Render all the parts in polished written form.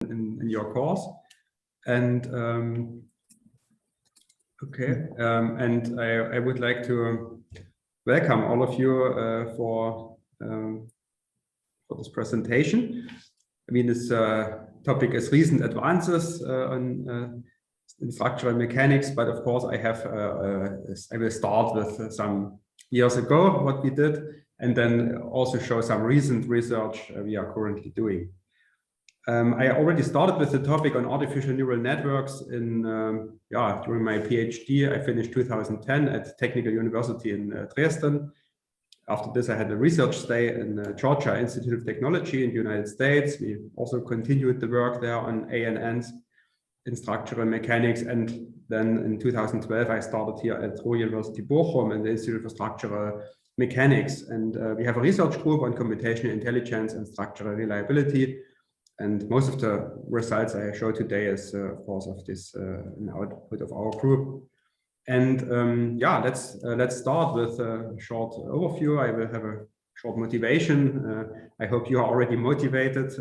in your course. And and I would like to welcome all of you for this presentation. I mean, this topic is recent advances in structural mechanics, but of course I will start with some years ago what we did, and then also show some recent research we are currently doing. I already started with the topic on artificial neural networks in during my PhD. I finished 2010 at Technical University in Dresden. After this, I had a research stay in Georgia Institute of Technology in the United States. We also continued the work there on ANNs in structural mechanics. And then in 2012, I started here at Ruhr University Bochum in the Institute for Structural Mechanics. And we have a research group on computational intelligence and structural reliability. And most of the results I show today is, of course, of this an output of our group. And let's start with a short overview. I will have a short motivation. I hope you are already motivated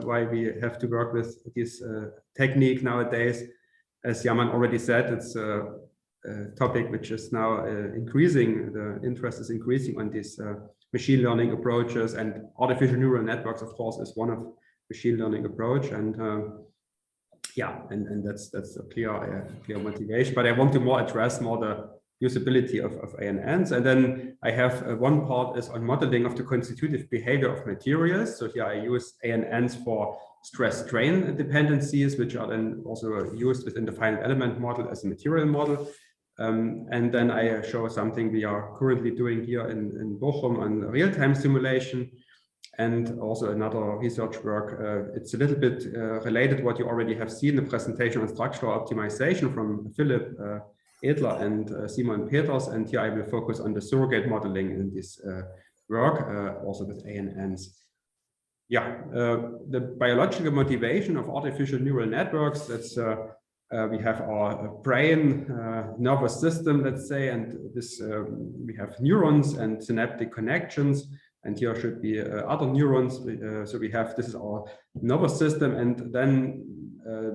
why we have to work with this technique nowadays. As Yaman already said, it's a topic which is now increasing. The interest is increasing on these machine learning approaches, and artificial neural networks, of course, is one of machine learning approach, and that's a clear motivation. But I want to address the usability of ANNs, and then I have one part is on modeling of the constitutive behavior of materials. So here I use ANNs for stress-strain dependencies, which are then also used within the finite element model as a material model. And then I show something we are currently doing here in Bochum on real-time simulation. And also another research work. It's a little bit related to what you already have seen, the presentation on structural optimization from Philipp Edler and Simon Peters. And here I will focus on the surrogate modeling in this work, also with ANNs. The biological motivation of artificial neural networks, that's we have our brain nervous system, let's say, and this we have neurons and synaptic connections. And here should be other neurons. So we have, this is our nervous system. And then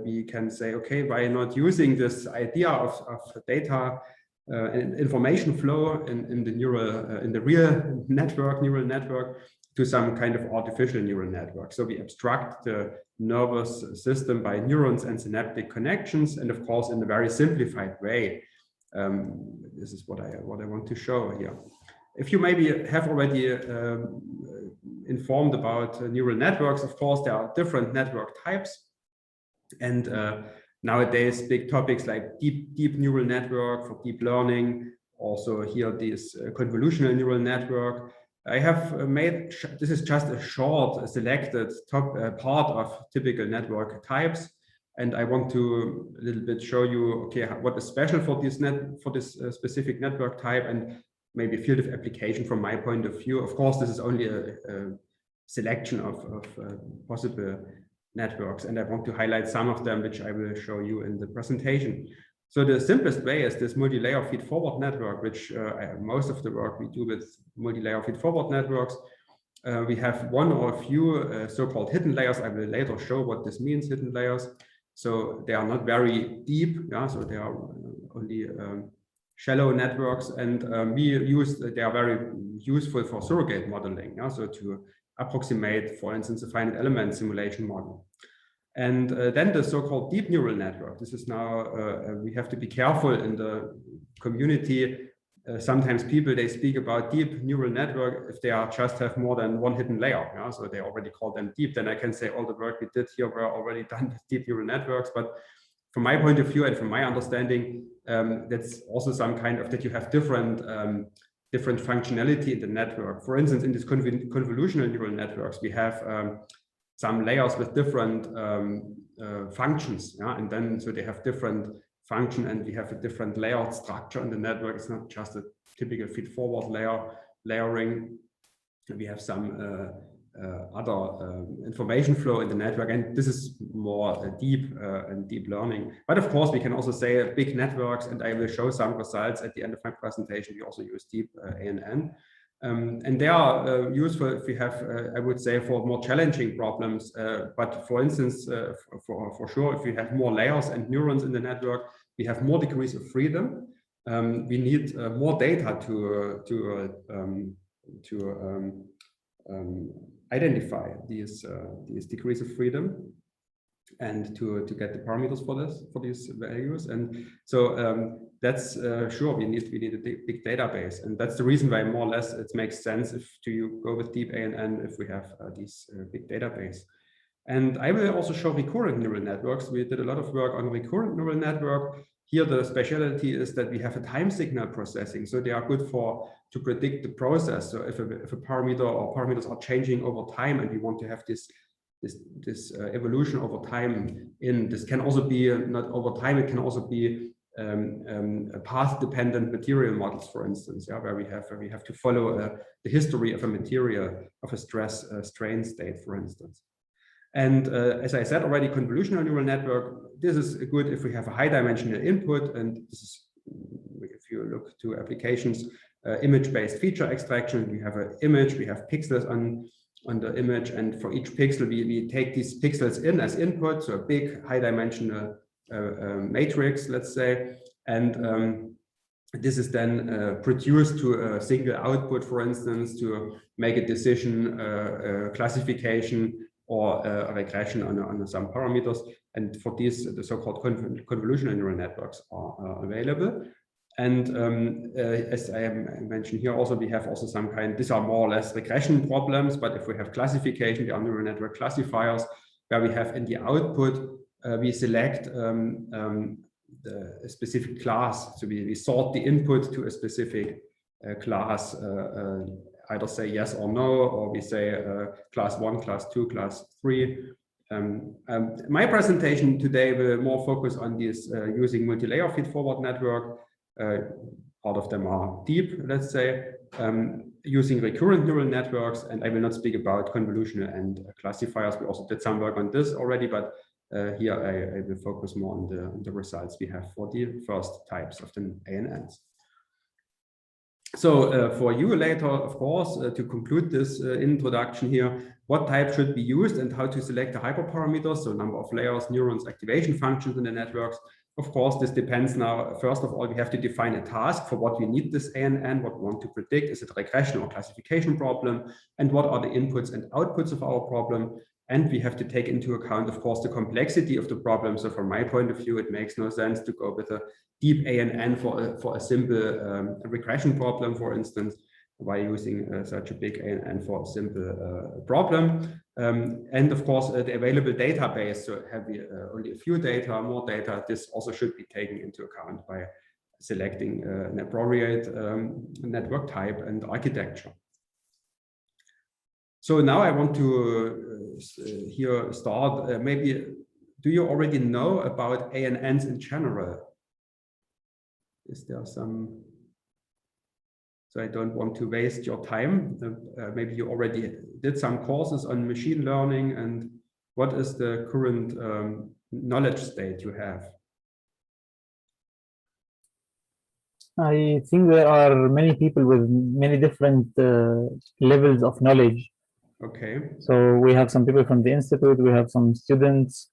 we can say, okay, why not using this idea of data and information flow in the real neural network to some kind of artificial neural network. So we abstract the nervous system by neurons and synaptic connections. And of course, in a very simplified way. This is what I want to show here. If you maybe have already informed about neural networks, of course, there are different network types. And nowadays, big topics like deep neural network for deep learning, also here this convolutional neural network. I have made, this is just a short selected part of typical network types. And I want to a little bit show you, okay, what is special for this specific network type, and maybe field of application from my point of view. Of course, this is only a selection of possible networks, and I want to highlight some of them, which I will show you in the presentation. So the simplest way is this multi-layer feed-forward network, which most of the work we do with multi-layer feed-forward networks. We have one or a few so-called hidden layers. I will later show what this means, hidden layers. So they are not very deep, so they are only shallow networks, and they are very useful for surrogate modeling, so to approximate, for instance, a finite element simulation model. And then the so-called deep neural network. This is now, we have to be careful in the community. Sometimes people, they speak about deep neural network if they just have more than one hidden layer, so they already call them deep. Then I can say all the work we did here were already done with deep neural networks. But from my point of view and from my understanding, that's also some kind of that you have different functionality in the network. For instance, in these convolutional neural networks, we have some layers with different functions, and then so they have different function, and we have a different layered structure in the network. It's not just a typical feed-forward layering. We have some other information flow in the network, and this is more deep learning. But of course, we can also say big networks, and I will show some results at the end of my presentation. We also use deep ANN. And they are useful if we have, I would say, for more challenging problems. But for instance, for sure, if we have more layers and neurons in the network, we have more degrees of freedom. We need more data to identify these degrees of freedom and to get the parameters for these values. And so that's sure we need a big database, and that's the reason why more or less it makes sense if to go with deep ANN if we have these big database. And I will also show recurrent neural networks. We did a lot of work on recurrent neural network. Here the specialty is that we have a time signal processing, so they are good to predict the process. So if a parameter or parameters are changing over time, and we want to have this evolution over time this can also be not over time, it can also be path-dependent material models, for instance, where we have to follow the history of a material, of a stress strain state, for instance. And as I said already, convolutional neural network, this is good if we have a high dimensional input, and this is, if you look to applications, image-based feature extraction, we have an image, we have pixels on the image, and for each pixel we take these pixels in as input, so a big high dimensional matrix, let's say, and this is then produced to a single output, for instance, to make a decision, classification, or a regression on some parameters. And for these, the so-called convolutional neural networks are available. And as I mentioned here, also we have also some kind, these are more or less regression problems, but if we have classification, there are neural network classifiers where we have in the output, we select the specific class. So we sort the input to a specific class, either say yes or no, or we say class 1, class 2, class 3. My presentation today will more focus on this using multi-layer feed-forward network. Part of them are deep, let's say, using recurrent neural networks, and I will not speak about convolutional and classifiers. We also did some work on this already, but here I will focus more on the results we have for the first types of the ANNs. So for you later, of course, to conclude this introduction here, what type should be used and how to select the hyperparameters, so number of layers, neurons, activation functions in the networks. Of course, this depends now. First of all, we have to define a task for what we need this ANN, what we want to predict. Is it a regression or classification problem? And what are the inputs and outputs of our problem? And we have to take into account, of course, the complexity of the problem. So from my point of view, it makes no sense to go with a deep ANN for a simple regression problem, for instance, by using such a big ANN for a simple problem. And of course, the available database, so have we only a few data, more data, this also should be taken into account by selecting an appropriate network type and architecture. So now I want to here start, maybe, do you already know about ANNs in general? Is there some, so I don't want to waste your time. Maybe you already did some courses on machine learning, and what is the current knowledge state you have? I think there are many people with many different levels of knowledge. Okay. So we have some people from the institute, we have some students.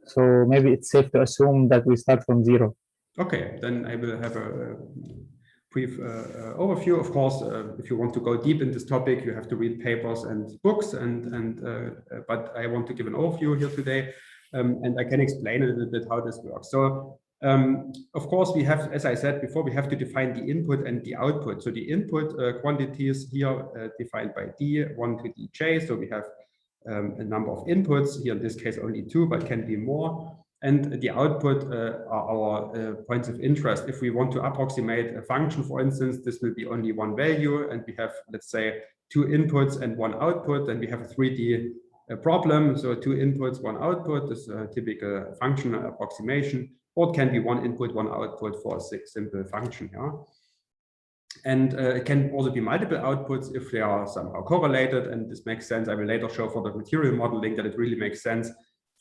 So maybe it's safe to assume that we start from zero. Okay, then I will have a brief overview. Of course, if you want to go deep in this topic, you have to read papers and books, but I want to give an overview here today, and I can explain a little bit how this works. So, of course, we have, as I said before, we have to define the input and the output. So the input quantities here defined by D1 to dj. So we have a number of inputs, here in this case only 2, but can be more. And the output are our points of interest. If we want to approximate a function, for instance, this will be only one value, and we have, let's say, 2 inputs and 1 output, and we have a 3D problem. So 2 inputs, 1 output, this is a typical functional approximation, or it can be 1 input, 1 output for a simple function. Yeah? And it can also be multiple outputs if they are somehow correlated, and this makes sense. I will later show for the material modeling that it really makes sense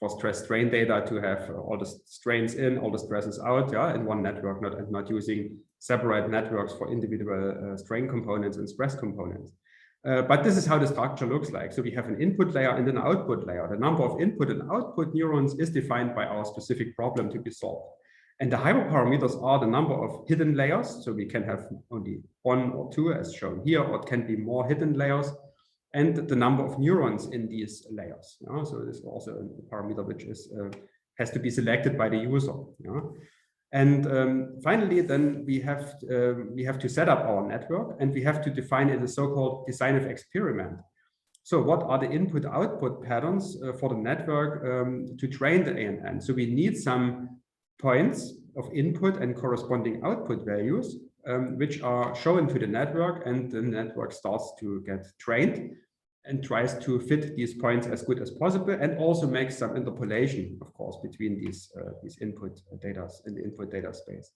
for stress strain data to have all the strains in, all the stresses out, yeah, in one network, not using separate networks for individual strain components and stress components. But this is how the structure looks like. So we have an input layer and an output layer. The number of input and output neurons is defined by our specific problem to be solved. And the hyperparameters are the number of hidden layers. So we can have only one or two as shown here, or it can be more hidden layers, and the number of neurons in these layers. So this is also a parameter which is has to be selected by the user. And finally, then we have to set up our network, and we have to define it as so-called design of experiment. So what are the input-output patterns for the network to train the ANN? So we need some points of input and corresponding output values, which are shown to the network, and the network starts to get trained and tries to fit these points as good as possible, and also makes some interpolation, of course, between these input data in the input data space.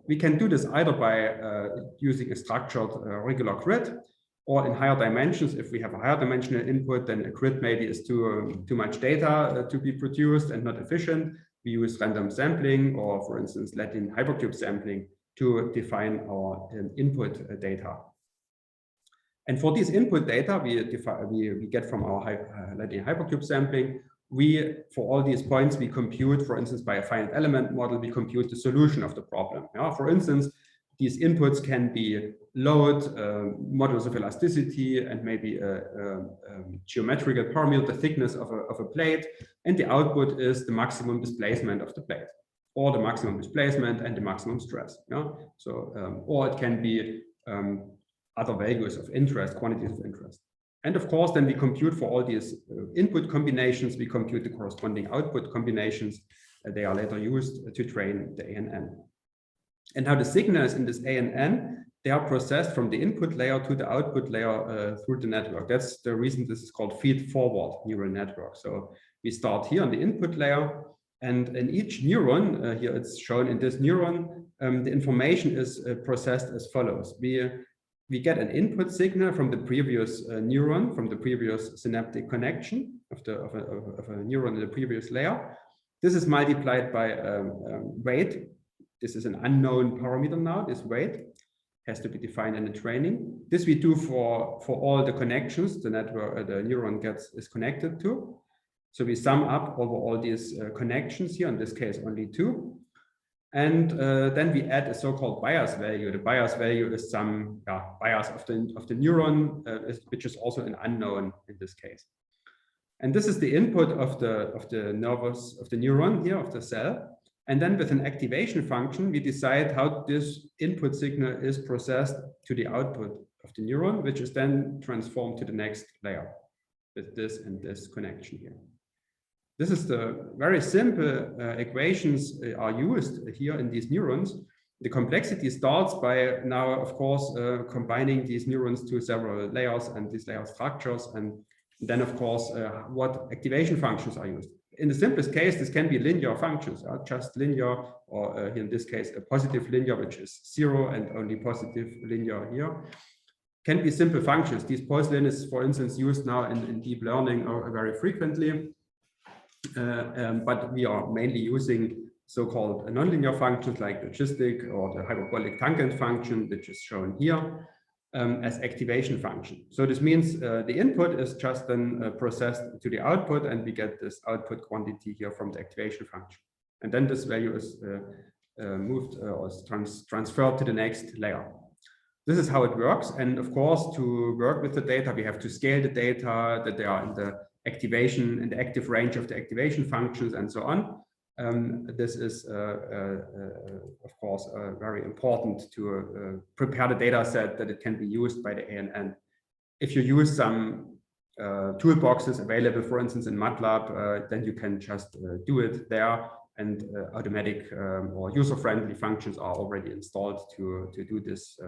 We can do this either by using a structured regular grid, or in higher dimensions. If we have a higher dimensional input, then a grid maybe is too much data to be produced and not efficient. We use random sampling, or for instance, Latin hypercube sampling to define our input data. And for these input data we get from our Latin hypercube sampling, for all these points, we compute, for instance, by a finite element model, we compute the solution of the problem. For instance, these inputs can be load, modulus of elasticity, and maybe a geometrical parameter, the thickness of a plate, and the output is the maximum displacement of the plate, or the maximum displacement and the maximum stress. Or it can be other values of interest, quantities of interest. And of course, then we compute for all these input combinations, we compute the corresponding output combinations. They are later used to train the ANN. And how the signals in this ANN, they are processed from the input layer to the output layer through the network. That's the reason this is called feed-forward neural network. So we start here on the input layer, and in each neuron, here it's shown in this neuron, the information is processed as follows. We get an input signal from the previous neuron, from the previous synaptic connection of a neuron in the previous layer. This is multiplied by weight. This is an unknown parameter now. This weight has to be defined in the training. This we do for all the connections the neuron is connected to. So we sum up over all these connections here, in this case only 2. And then we add a so-called bias value. The bias value is some bias of the neuron, which is also an unknown in this case. And this is the input of the neuron here, of the cell. And then with an activation function, we decide how this input signal is processed to the output of the neuron, which is then transformed to the next layer with this and this connection here. This is the very simple equations are used here in these neurons. The complexity starts by now, of course, combining these neurons to several layers and these layer structures. And then, of course, what activation functions are used. In the simplest case, this can be linear functions, just linear, or here in this case, a positive linear, which is 0 and only positive linear here. Can be simple functions. These Poisson is, for instance, used now in deep learning very frequently. But we are mainly using so-called nonlinear functions like logistic or the hyperbolic tangent function, which is shown here, as activation function. So this means the input is just then processed to the output, and we get this output quantity here from the activation function. And then this value is moved or transferred to the next layer. This is how it works. And of course, to work with the data, we have to scale the data, that they are in the activation and the active range of the activation functions and so on. This is, of course, very important to prepare the data set that it can be used by the ANN. If you use some toolboxes available, for instance, in MATLAB, then you can just do it there, and automatic or user-friendly functions are already installed to do this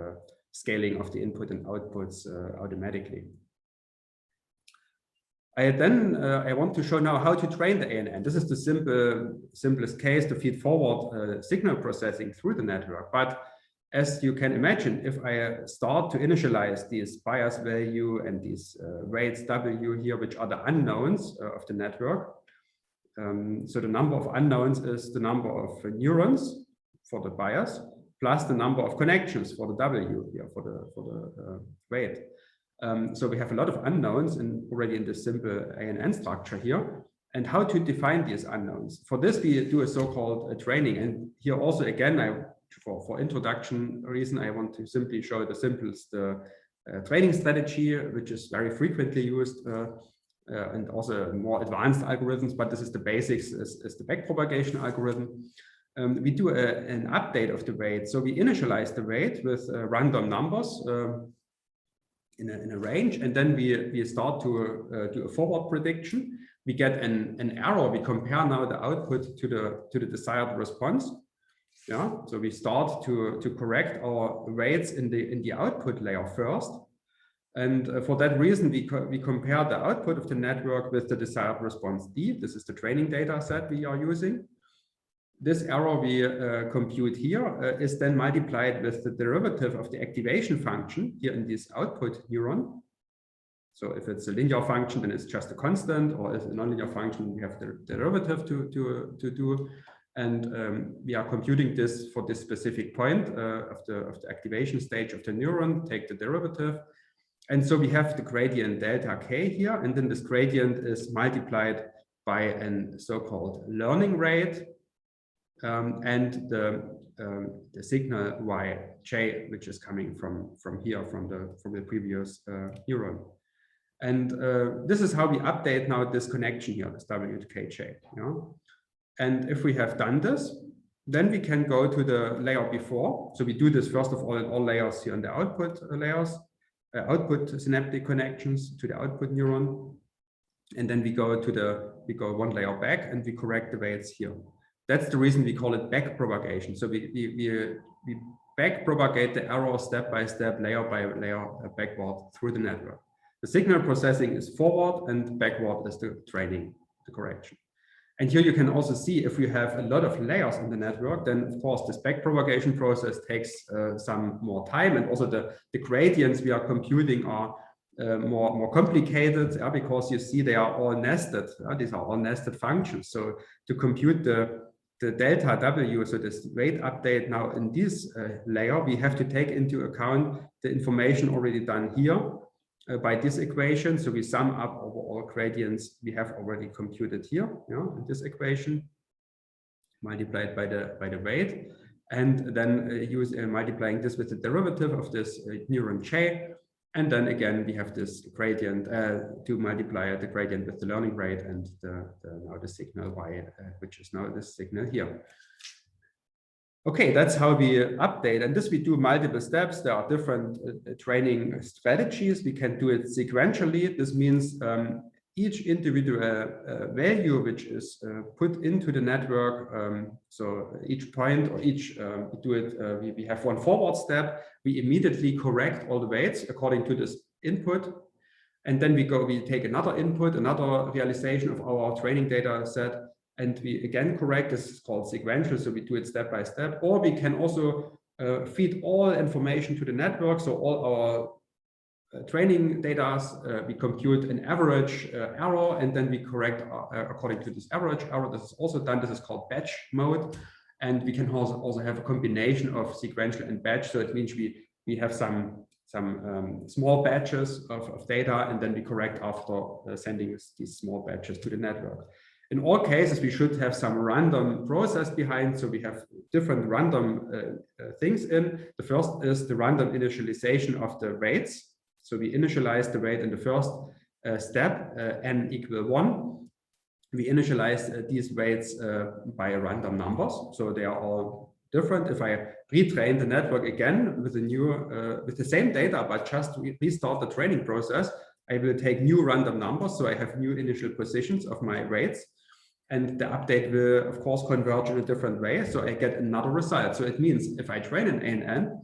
scaling of the input and outputs automatically. I want to show now how to train the ANN. This is the simplest case to feed forward signal processing through the network. But as you can imagine, if I start to initialize these bias value and these weights W here, which are the unknowns of the network, So the number of unknowns is the number of neurons for the bias plus the number of connections for the W here for the weight. So we have a lot of unknowns already in this simple ANN structure here. And how to define these unknowns? For this, we do a so-called training. And here also, again, for introduction reason, I want to simply show the simplest training strategy, which is very frequently used, and also more advanced algorithms. But this is the basics, is the backpropagation algorithm. We do an update of the weight. So we initialize the weight with random numbers in a range, and then we start to do a forward prediction. We get an error. We compare now the output to the desired response. Yeah, so we start to correct our weights in the output layer first, and for that reason we compare the output of the network with the desired response D. This is the training data set we are using. This error we compute here is then multiplied with the derivative of the activation function here in this output neuron. So if it's a linear function, then it's just a constant, or if it's a nonlinear function, we have the derivative to do. And we are computing this for this specific point of the activation stage of the neuron, take the derivative. And so we have the gradient delta k here, and then this gradient is multiplied by a so-called learning rate, and the signal yj, which is coming from here, from the previous neuron. And this is how we update now this connection here, this w to kj. You know? And if we have done this, then we can go to the layer before. So we do this first of all in all layers here in the output layers, output synaptic connections to the output neuron. And then we go one layer back and we correct the weights here. That's the reason we call it back propagation. So we back propagate the error step by step, layer by layer, backward through the network. The signal processing is forward and backward is the training, the correction. And here you can also see if you have a lot of layers in the network, then of course this backpropagation process takes some more time, and also the gradients we are computing are more complicated, because you see they are all nested. These are all nested functions. So to compute the delta W, so this weight update now in this layer, we have to take into account the information already done here by this equation. So we sum up over all gradients we have already computed here, in this equation, multiplied by the weight, and then use multiplying this with the derivative of this neuron J, and then again we have this gradient to multiply the gradient with the learning rate and now the signal Y, which is now this signal here. Okay, that's how we update, and this we do multiple steps. There are different training strategies. We can do it sequentially. This means each individual value which is put into the network, so each point or each we have one forward step. We immediately correct all the weights according to this input, and then we take another input, another realization of our training data set, and we again correct. This is called sequential, so we do it step by step. Or we can also feed all information to the network, so all our training data, we compute an average error, and then we correct according to this average error. This is also done. This is called batch mode, and we can also have a combination of sequential and batch. So it means we have some small batches of data, and then we correct after sending these small batches to the network. In all cases, we should have some random process behind. So we have different random things in. The first is the random initialization of the weights. So we initialize the weight in the first step, n equal 1. We initialize these weights by random numbers. So they are all different. If I retrain the network again with the same data, but just restart the training process, I will take new random numbers. So I have new initial positions of my weights. And the update will, of course, converge in a different way. So I get another result. So it means if I train an ANN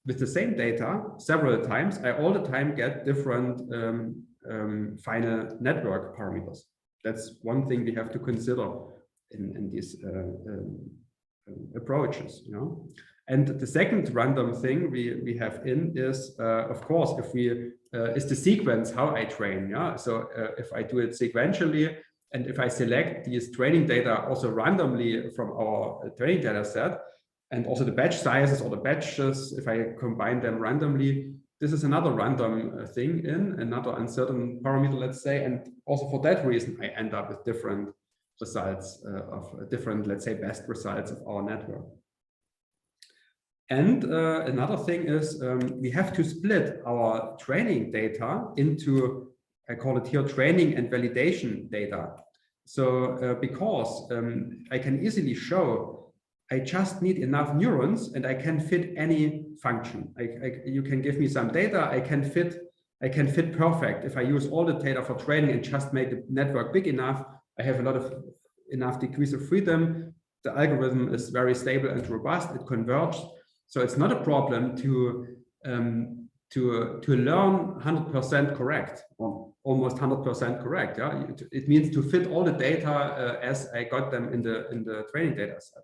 with the same data several times, I all the time get different final network parameters. That's one thing we have to consider in these approaches. And the second random thing we have in is, of course, if is the sequence how I train. So if I do it sequentially, And if I select these training data also randomly from our training data set, and also the batch sizes or the batches, if I combine them randomly, this is another random thing in another uncertain parameter, let's say. And also for that reason, I end up with different results of different, let's say, best results of our network. And another thing is we have to split our training data into, I call it here, training and validation data. So because I can easily show I just need enough neurons and I can fit any function. You can give me some data, I can fit perfect. If I use all the data for training and just make the network big enough, I have a lot of enough degrees of freedom. The algorithm is very stable and robust, it converges. So it's not a problem to learn 100% correct, or almost 100% correct. Yeah, it means to fit all the data as I got them in the training data set.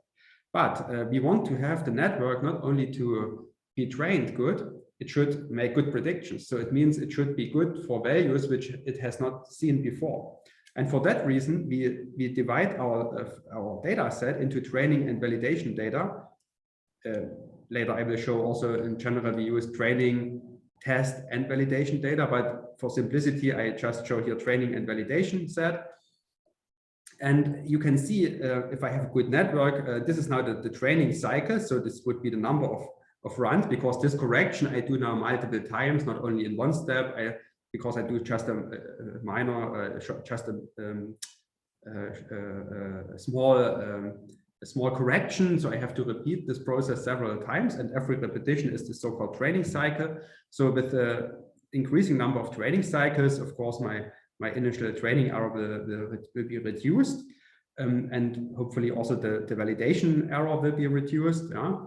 But we want to have the network not only to be trained good, it should make good predictions. So it means it should be good for values which it has not seen before. And for that reason, we divide our data set into training and validation data. Later, I will show also in general, we use training, test, and validation data. But for simplicity, I just show here training and validation set. And you can see if I have a good network, this is now the training cycle. So this would be the number of runs, because this correction I do now multiple times, not only in one step, because I do just a minor, just a small correction. So I have to repeat this process several times, and every repetition is the so-called training cycle. So with the increasing number of training cycles, of course, my initial training error will be reduced, and hopefully also the validation error will be reduced. Yeah?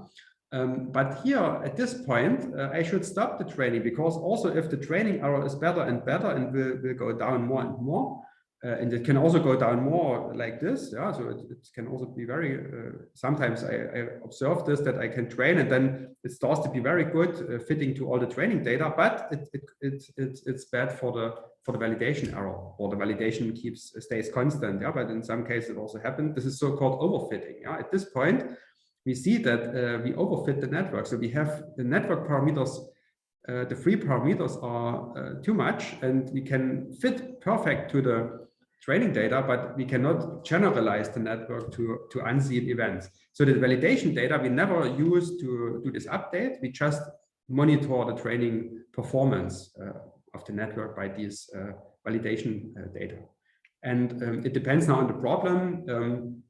But here at this point, I should stop the training, because also if the training error is better and better and will go down more and more, and it can also go down more like this. Yeah, so it can also be very, sometimes I observe this, that I can train and then it starts to be very good fitting to all the training data, but it's bad for the validation error, or the validation stays constant. Yeah, but in some cases it also happened. This is so-called overfitting. Yeah, at this point, we see that we overfit the network. So we have the network parameters, the free parameters are too much, and we can fit perfect to the training data, but we cannot generalize the network to unseen events. So the validation data we never use to do this update. We just monitor the training performance of the network by these validation data. And it depends now on the problem,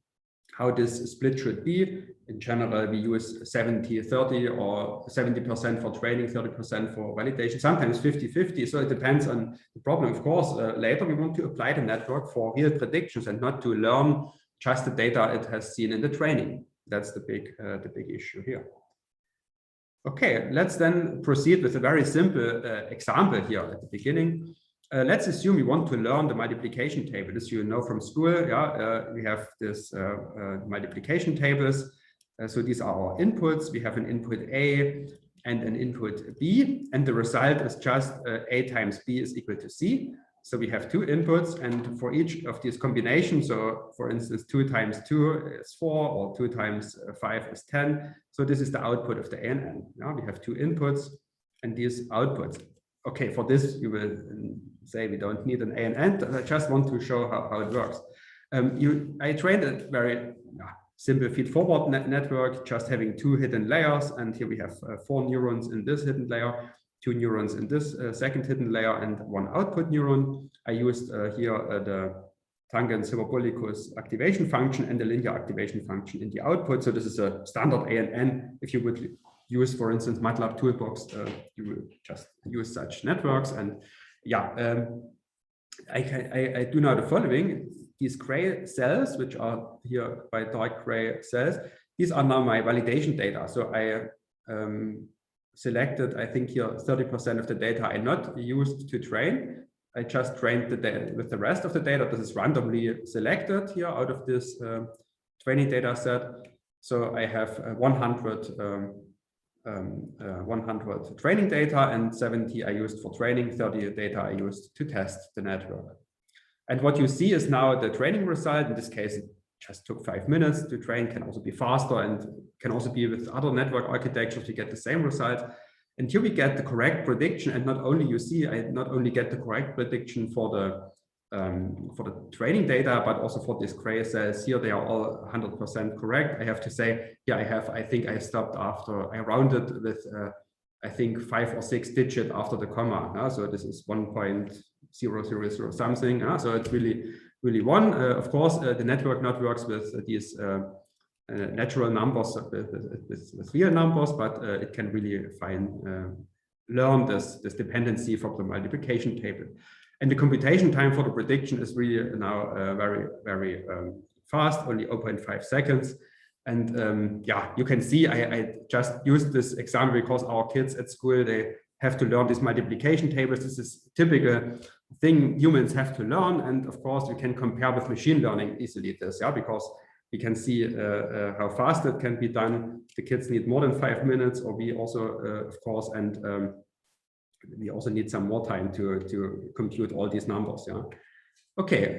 how this split should be. In general, we use 70-30 or 70% for training, 30% for validation, sometimes 50-50. So it depends on the problem. Of course, later we want to apply the network for real predictions and not to learn just the data it has seen in the training. That's the big issue here. Okay, let's then proceed with a very simple example here at the beginning. Let's assume we want to learn the multiplication table. As you know from school, yeah, we have this multiplication tables. So these are our inputs. We have an input A and an input B, and the result is just A times B is equal to C. So we have two inputs, and for each of these combinations, so for instance, 2 times 2 is 4, or 2 times 5 is 10. So this is the output of the A and N. Now we have two inputs and these outputs. Okay, for this, you will say we don't need an A and N. I just want to show how it works. I trained a very simple feed-forward network, just having 2 hidden layers. And here we have 4 neurons in this hidden layer, 2 neurons in this second hidden layer, and 1 output neuron. I used here the tangent hyperbolicus activation function and the linear activation function in the output. So this is a standard A and N. If you would use, for instance, MATLAB Toolbox, you will just use such networks. And yeah, I do now the following. These gray cells, which are here by dark gray cells, these are now my validation data. So I selected, I think here 30% of the data I not used to train. I just trained the data with the rest of the data. This is randomly selected here out of this training data set. So I have 100 training data, and 70 I used for training, 30 data I used to test the network. And what you see is now the training result. In this case, it just took 5 minutes to train, can also be faster and can also be with other network architectures, we get the same result. And here we get the correct prediction. And not only you see, I not only get the correct prediction for the training data, but also for these gray cells here, they are all 100% correct. I have to say, yeah, I think I stopped after, I rounded with, I think 5 or 6 digits after the comma. So this is 1.000 something. So it's really one. Of course, the network not works with these natural numbers, with real numbers, but it can really learn this dependency from the multiplication table. And the computation time for the prediction is really now very fast, only 0.5 seconds. And yeah, you can see I just used this example because our kids at school, they have to learn these multiplication tables. This is typical thing humans have to learn. And of course, you can compare with machine learning easily this, yeah, because we can see how fast it can be done. The kids need more than 5 minutes, or we also, of course, and we also need some more time to compute all these numbers. Yeah. Okay.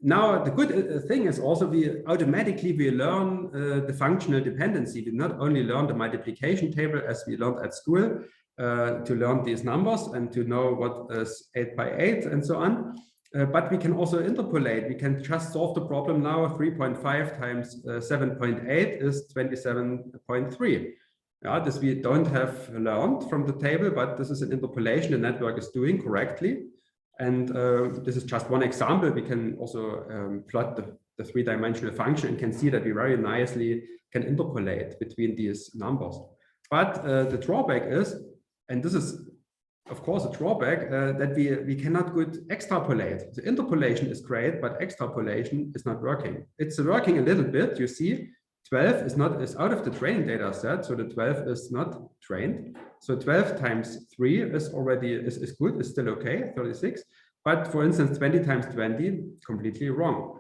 Now the good thing is also we automatically learn the functional dependency. We not only learn the multiplication table as we learned at school to learn these numbers and to know what is 8 by 8 and so on. But we can also interpolate. We can just solve the problem now. 3.5 times 7.8 is 27.3. Yeah, this we don't have learned from the table, but this is an interpolation the network is doing correctly. And this is just one example. We can also plot the three-dimensional function and can see that we very nicely can interpolate between these numbers. But the drawback is, and this is of course a drawback, that we cannot good extrapolate. The interpolation is great, but extrapolation is not working. It's working a little bit. You see 12 is out of the training data set, so the 12 is not trained. So 12 times 3 is already is good, is still okay, 36. But for instance, 20 times 20, completely wrong.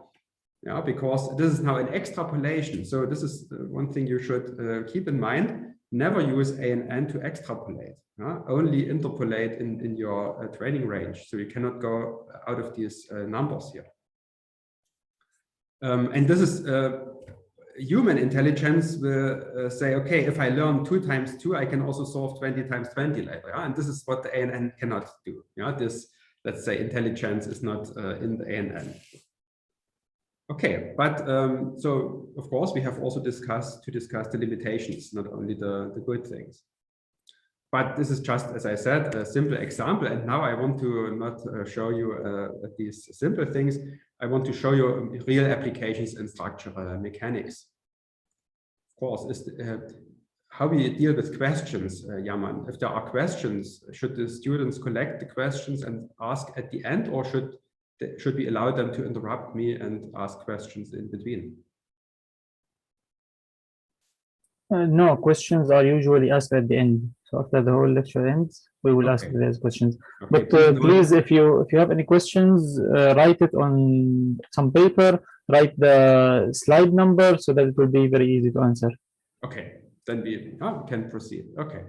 Yeah, because this is now an extrapolation. So this is one thing you should keep in mind. Never use ANN to extrapolate. Only interpolate in your training range. So you cannot go out of these numbers here. And this is human intelligence will say, okay, if I learn 2 times 2, I can also solve 20 times 20 later. Yeah? And this is what the ANN cannot do. Yeah? This, let's say, intelligence is not in the ANN. Okay, but so of course we have also discussed the limitations, not only the good things. But this is just, as I said, a simple example. And now I want to not show you these simple things. I want to show you real applications in structural mechanics. Of course, is how we deal with questions, Yaman. If there are questions, should the students collect the questions and ask at the end, or should we allow them to interrupt me and ask questions in between? No, questions are usually asked at the end. So after the whole lecture ends, we will ask those questions. Okay, but please, if you have any questions, write it on some paper, write the slide number so that it will be very easy to answer. Okay, then we can proceed. Okay.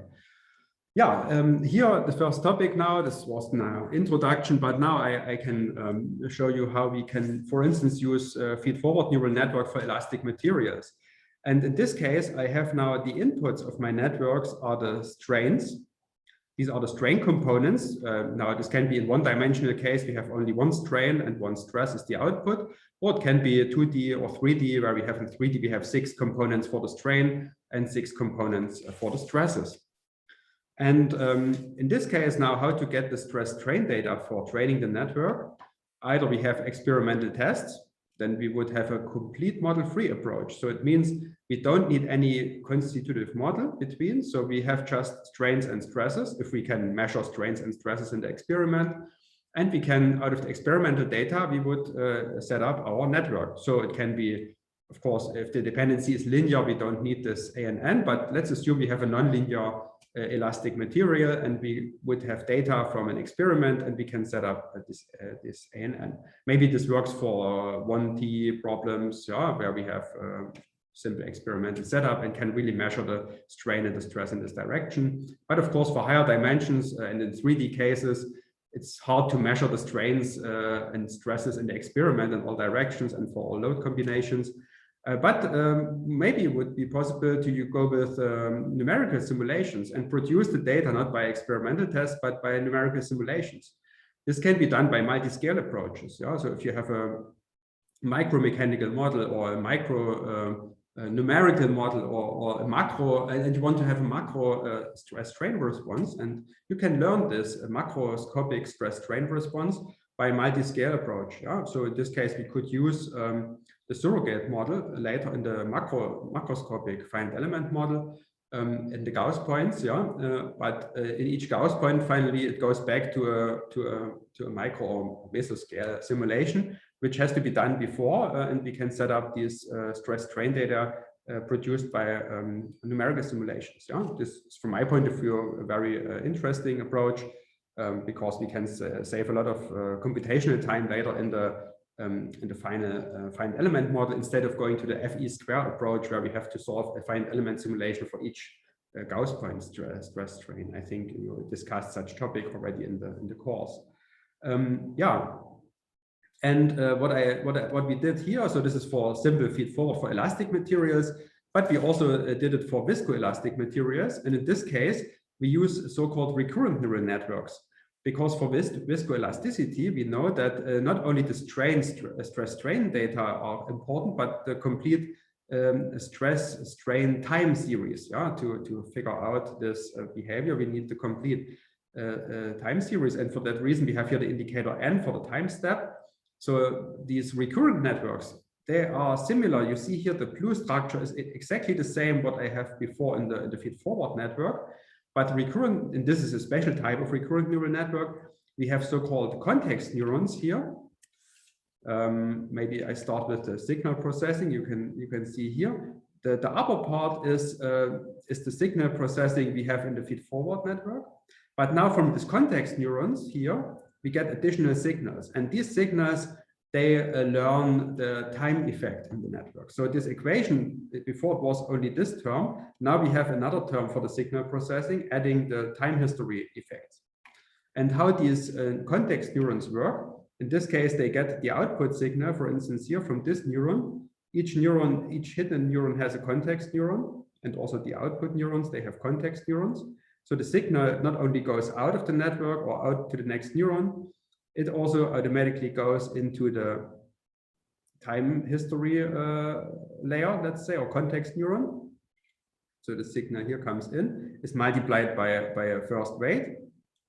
Yeah, here the first topic now, this was now introduction, but now I can show you how we can, for instance, use feed-forward neural network for elastic materials. And in this case, I have now the inputs of my networks are the strains. These are the strain components. Now this can be in one-dimensional case, we have only one strain and one stress is the output, or it can be a 2D or 3D, where we have in 3D, we have 6 components for the strain and 6 components for the stresses. And in this case now, how to get the stress strain data for training the network? Either we have experimental tests, then we would have a complete model-free approach. So it means we don't need any constitutive model between. So we have just strains and stresses, if we can measure strains and stresses in the experiment. And we can, out of the experimental data, we would set up our network. So it can be, of course, if the dependency is linear, we don't need this ANN, but let's assume we have a nonlinear elastic material and we would have data from an experiment and we can set up this ANN. Maybe this works for 1D problems, yeah, where we have simple experimental setup and can really measure the strain and the stress in this direction. But of course, for higher dimensions and in 3D cases, it's hard to measure the strains and stresses in the experiment in all directions and for all load combinations. But maybe it would be possible to go with numerical simulations and produce the data not by experimental tests, but by numerical simulations. This can be done by multi-scale approaches. Yeah? So if you have a micromechanical model or a micro numerical model or a macro, and you want to have a macro stress strain response, and you can learn this macroscopic stress strain response by multi-scale approach. Yeah? So in this case, we could use the surrogate model later in the macroscopic finite element model in the Gauss points. Yeah, but in each Gauss point, finally, it goes back to a micro or mesoscale simulation, which has to be done before, and we can set up these stress strain data produced by numerical simulations. Yeah, this is, from my point of view, a very interesting approach because we can save a lot of computational time later in the final finite element model, instead of going to the FE square approach where we have to solve a finite element simulation for each Gauss point stress strain. I think you discussed such topic already in the course. Yeah. And what we did here, so this is for simple feed-forward for elastic materials, but we also did it for viscoelastic materials. And in this case, we use so-called recurrent neural networks, because for viscoelasticity, we know that not only the stress-strain data are important, but the complete stress-strain time series. Yeah, to figure out this behavior, we need the complete time series. And for that reason, we have here the indicator n for the time step. So these recurrent networks, they are similar. You see here the blue structure is exactly the same what I have before in the feed-forward network. But recurrent, and this is a special type of recurrent neural network, we have so-called context neurons here. Maybe I start with the signal processing. You can see here the upper part is the signal processing we have in the feed-forward network. But now from these context neurons here, we get additional signals, and these signals, they learn the time effect in the network. So this equation, before it was only this term, now we have another term for the signal processing, adding the time history effects. And how these context neurons work, in this case, they get the output signal, for instance, here from this neuron. Each hidden neuron has a context neuron, and also the output neurons, they have context neurons. So the signal not only goes out of the network or out to the next neuron, it also automatically goes into the time history layer, let's say, or context neuron. So the signal here comes in, is multiplied by a first weight.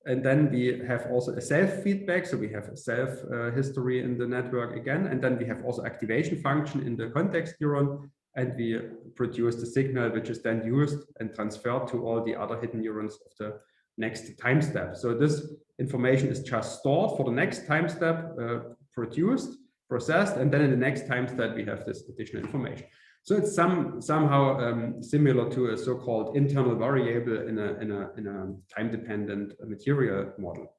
And then we have also a self-feedback. So we have a self-history in the network again. And then we have also activation function in the context neuron. And we produce the signal, which is then used and transferred to all the other hidden neurons of the next time step. So this information is just stored for the next time step, produced, processed, and then in the next time step we have this additional information. So it's somehow similar to a so-called internal variable in a time-dependent material model.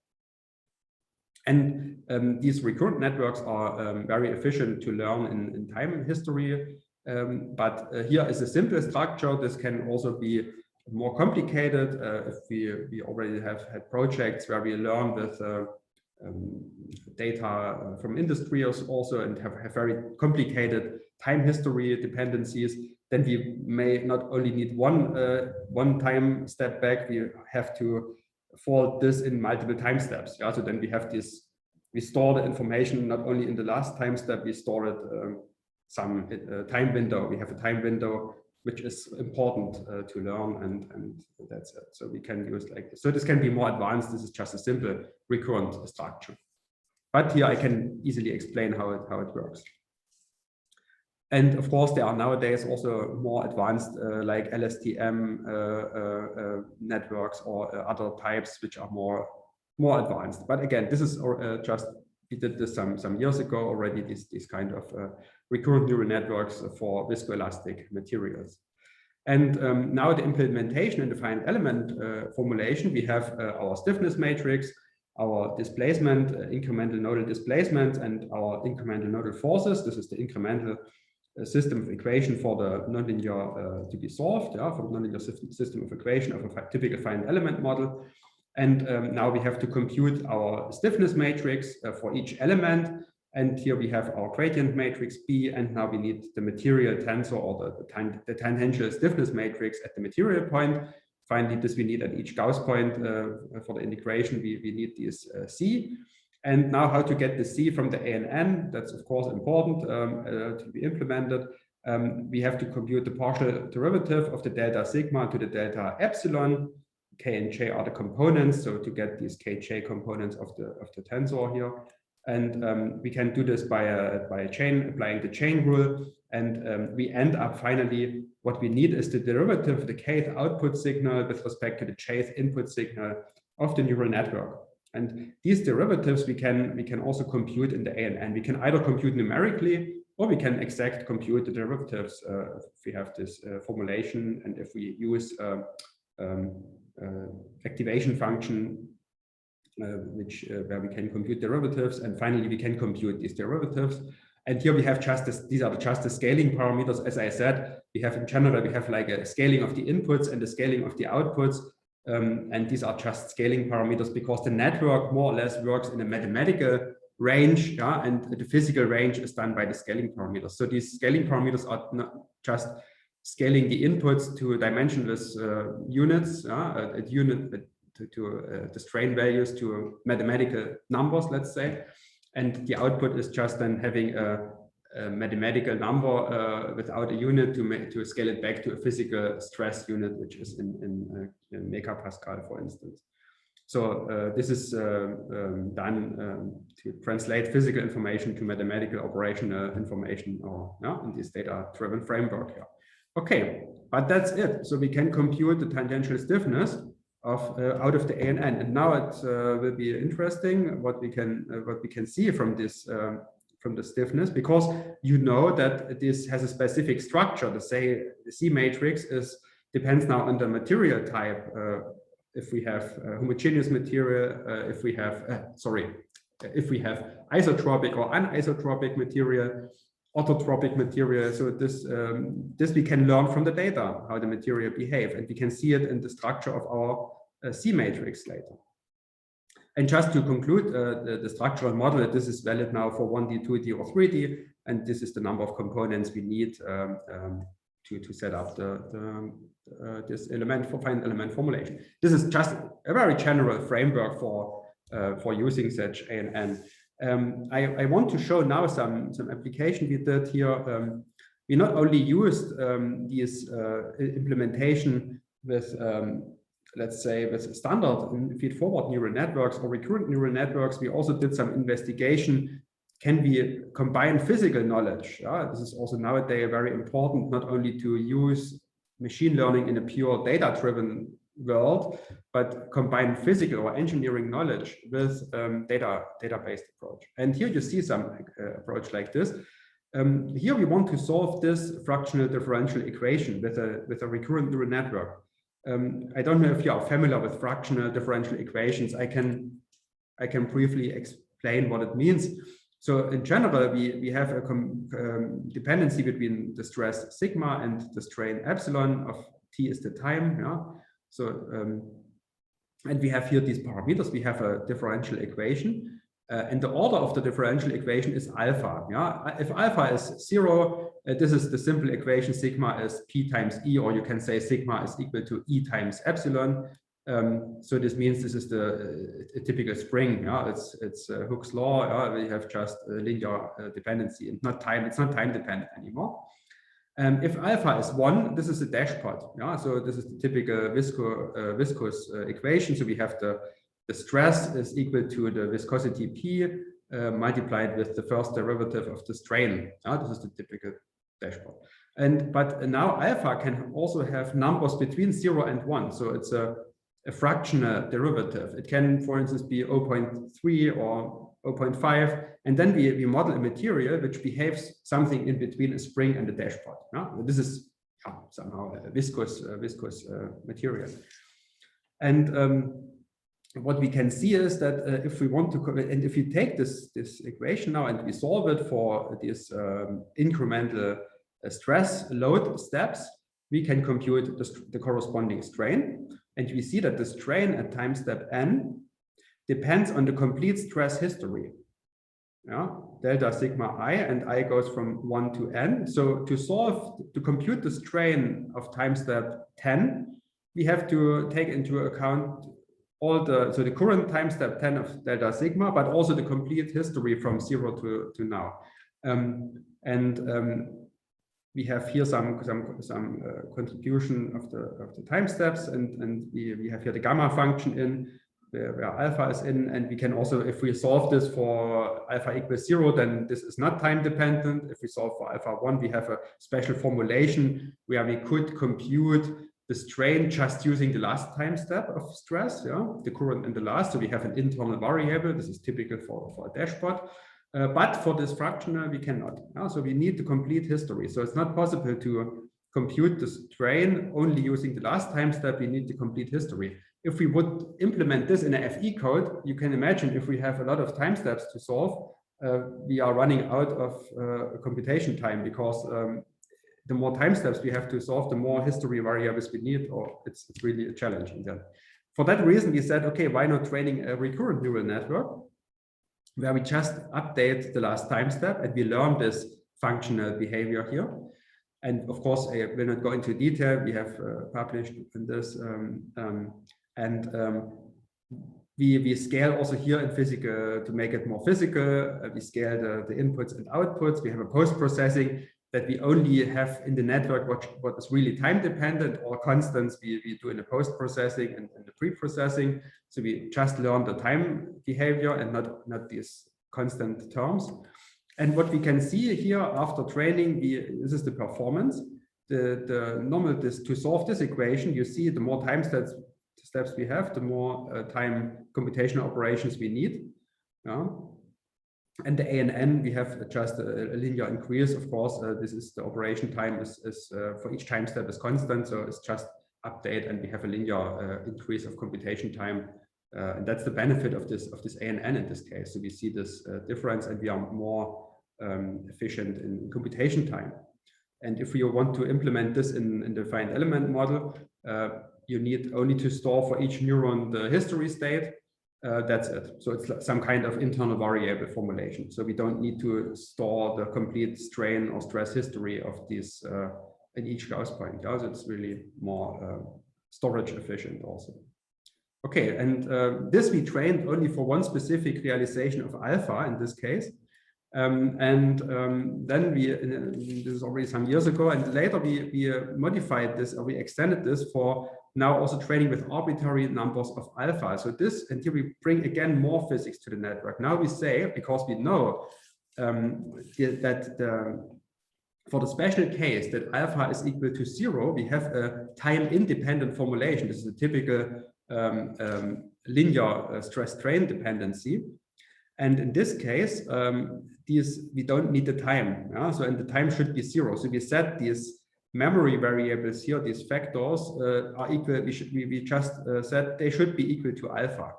And these recurrent networks are very efficient to learn in time history. But here is a simple structure. This can also be more complicated if we already have had projects where we learn with data from industry also and have very complicated time history dependencies. Then we may not only need one time step back, we have to fold this in multiple time steps. Yeah, so then we have this, we store the information not only in the last time step, we store it some time window. We have a time window which is important to learn, and that's it. So we can use like this. So this can be more advanced. This is just a simple recurrent structure. But here I can easily explain how it works. And of course, there are nowadays also more advanced like LSTM networks or other types which are more advanced. But again, this is just, we did this some years ago already, these kind of recurrent neural networks for viscoelastic materials. And now the implementation in the finite element formulation, we have our stiffness matrix, our displacement, incremental nodal displacement, and our incremental nodal forces. This is the incremental system of equation for the nonlinear to be solved, yeah, for the nonlinear system of equation of a typical finite element model. And now we have to compute our stiffness matrix for each element. And here we have our gradient matrix B, and now we need the material tensor or the tangential stiffness matrix at the material point. Finally, this we need at each Gauss point for the integration. We need this C. And now how to get the C from the A and N, that's of course important to be implemented. We have to compute the partial derivative of the delta sigma to the delta epsilon. K and J are the components, so to get these Kj components of the tensor here. And we can do this by applying the chain rule. And we end up finally, what we need is the derivative, the kth output signal with respect to the jth input signal of the neural network. And these derivatives we can also compute in the A and N. We can either compute numerically, or we can exact compute the derivatives if we have this formulation, and if we use activation function where we can compute derivatives, and finally we can compute these derivatives. And here we have just this, these are just the scaling parameters. As I said, we have in general, we have like a scaling of the inputs and the scaling of the outputs. And these are just scaling parameters because the network more or less works in a mathematical range, yeah, and the physical range is done by the scaling parameters. So these scaling parameters are not just scaling the inputs to dimensionless units, to the strain values to mathematical numbers, let's say, and the output is just then having a mathematical number without a unit to scale it back to a physical stress unit, which is in megapascal, for instance. So this is done to translate physical information to mathematical operational information, or in this data-driven framework here. Okay, but that's it. So we can compute the tangential stiffness of out of the A and N, and now it will be interesting what we can see from this from the stiffness, because you know that this has a specific structure. The C matrix depends now on the material type. If we have homogeneous material, if we have isotropic or anisotropic material, orthotropic material. So this we can learn from the data, how the material behave, and we can see it in the structure of our C matrix later. And just to conclude, the structural model, this is valid now for 1D, 2D, or 3D, and this is the number of components we need to set up this element for finite element formulation. This is just a very general framework for using such A and N. I want to show now some application we did here. We not only used this implementation with let's say with standard feed-forward neural networks or recurrent neural networks. We also did some investigation. Can we combine physical knowledge? This is also nowadays very important, not only to use machine learning in a pure data-driven world, but combine physical or engineering knowledge with data-based approach. And here you see some approach like this. Here we want to solve this fractional differential equation with a recurrent neural network. I don't know if you are familiar with fractional differential equations. I can briefly explain what it means. So in general, we have a dependency between the stress sigma and the strain epsilon of t is the time. Yeah. So and we have here these parameters. We have a differential equation, and the order of the differential equation is alpha. Yeah. If alpha is 0, this is the simple equation. Sigma is p times e, or you can say sigma is equal to e times epsilon. So this means this is a typical spring. Yeah, it's Hooke's law. Yeah? We have just a linear dependency, and not time. It's not time dependent anymore. If alpha is 1, this is a dashpot. Yeah, so this is the typical viscous equation. So we have the stress is equal to the viscosity p multiplied with the first derivative of the strain. Yeah, this is the typical dashpot. But now alpha can also have numbers between 0 and 1. So it's a fractional derivative. It can, for instance, be 0.3 or 0.5, and then we model a material which behaves something in between a spring and a dashpot. Yeah? This is somehow a viscous material. And what we can see is that if we want to, and if you take this equation now and we solve it for these incremental stress load steps, we can compute the corresponding strain. And we see that the strain at time step n depends on the complete stress history. Yeah, delta sigma I, and I goes from 1 to n. So to compute the strain of time step 10, we have to take into account all the current time step 10 of delta sigma, but also the complete history from 0 to now. We have here some contribution of the time steps, and we have here the gamma function in where alpha is in, and we can also, if we solve this for alpha equals 0, then this is not time dependent. If we solve for alpha 1, we have a special formulation where we could compute the strain just using the last time step of stress, yeah, the current and the last. So we have an internal variable. This is typical for a dashpot. But for this fractional, we cannot. So we need the complete history. So it's not possible to compute the strain only using the last time step. We need the complete history. If we would implement this in a FE code, you can imagine if we have a lot of time steps to solve, we are running out of computation time, because the more time steps we have to solve, the more history variables we need, or it's really a challenge in that. For that reason, we said, okay, why not training a recurrent neural network where we just update the last time step and we learn this functional behavior here. And of course, I will not go into detail. We have published in this, we scale also here in physical to make it more physical. We scale the inputs and outputs. We have a post-processing that we only have in the network what is really time dependent, or constants we do in the post-processing and in the pre-processing. So we just learn the time behavior and not these constant terms. And what we can see here after training, this is the performance. The normal to solve this equation, you see the more time steps we have, the more time computational operations we need. And the ANN, we have just a linear increase. Of course, this is the operation time is for each time step is constant, so it's just update, and we have a linear increase of computation time. And that's the benefit of this ANN in this case. So we see this difference, and we are more efficient in computation time. And if you want to implement this in the defined element model, you need only to store for each neuron the history state. That's it. So it's some kind of internal variable formulation. So we don't need to store the complete strain or stress history of these in each Gauss point. So it's really more storage efficient also. Okay, and this we trained only for one specific realization of alpha in this case. Then this is already some years ago, and later we modified this, or we extended this for now also training with arbitrary numbers of alpha. So this, and here we bring again more physics to the network. Now we say, because we know that for the special case that alpha is equal to 0, we have a time-independent formulation. This is a typical linear stress-strain dependency. And in this case, we don't need the time. So, and the time should be 0. So we set these memory variables here, these factors are equal. We just said they should be equal to alpha.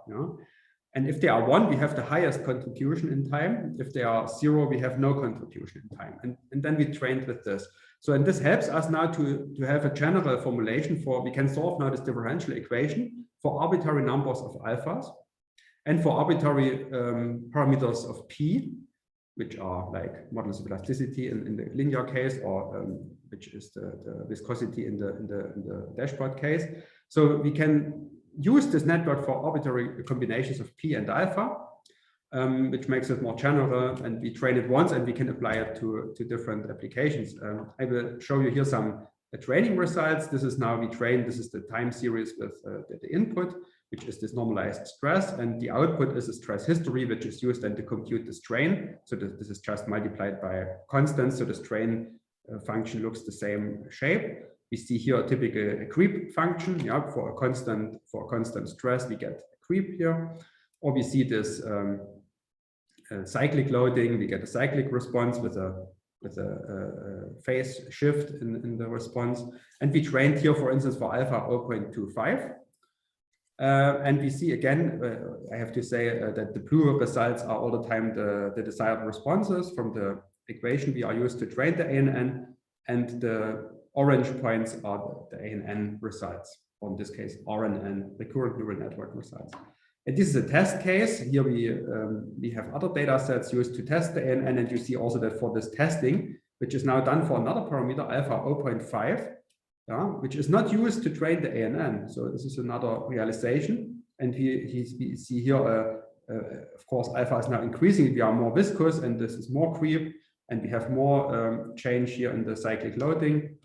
And if they are 1, we have the highest contribution in time. If they are 0, we have no contribution in time. And then we trained with this. So, and this helps us now to have a general formulation for, we can solve now this differential equation for arbitrary numbers of alphas and for arbitrary parameters of P, which are like modulus of elasticity in the linear case, or which is the viscosity in the dashboard case. So we can use this network for arbitrary combinations of P and alpha, which makes it more general, and we train it once and we can apply it to different applications. I will show you here some training results. This is now we train, this is the time series with the input, which is this normalized stress, and the output is a stress history, which is used then to compute the strain. So this is just multiplied by constants, so the strain function looks the same shape. We see here a typical creep function. For a constant stress, we get a creep here, or we see this cyclic loading. We get a cyclic response with a phase shift in the response. And we trained here, for instance, for alpha 0.25. And we see again, I have to say that the blue results are all the time the desired responses from the equation we are used to train the ANN, and the orange points are the ANN results. or in this case, RNN, recurrent neural network results. And this is a test case. Here we have other data sets used to test the ANN, and you see also that for this testing, which is now done for another parameter, alpha 0.5, which is not used to train the ANN. So this is another realization. And we see here, of course, alpha is now increasing. We are more viscous, and this is more creep, and we have more change here in the cyclic loading.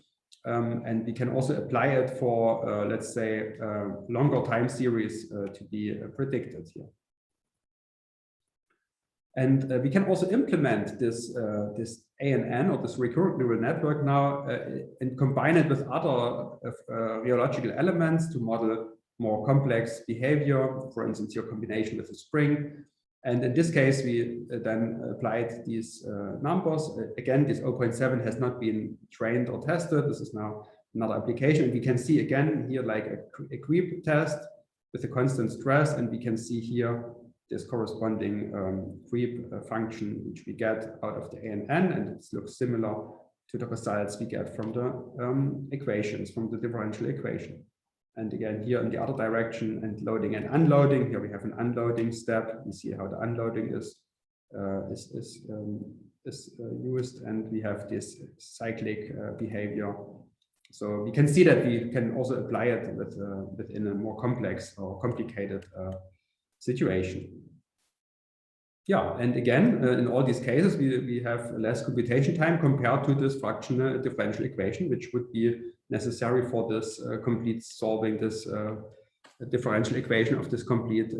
And we can also apply it for, let's say, longer time series to be predicted here. And we can also implement this ANN, or this recurrent neural network now, and combine it with other rheological elements to model more complex behavior, for instance, your combination with a spring. And in this case, we then applied these numbers. Again, this 0.7 has not been trained or tested. This is now another application. We can see again here like a creep test with a constant stress, and we can see here this corresponding creep function which we get out of the ANN, and it looks similar to the results we get from the equations, from the differential equation. And again, here in the other direction, and loading and unloading, here we have an unloading step. We see how the unloading is used, and we have this cyclic behavior. So we can see that we can also apply it within a more complex or complicated situation. Yeah, and again, in all these cases, we have less computation time compared to this fractional differential equation, which would be necessary for this complete solving this differential equation of this complete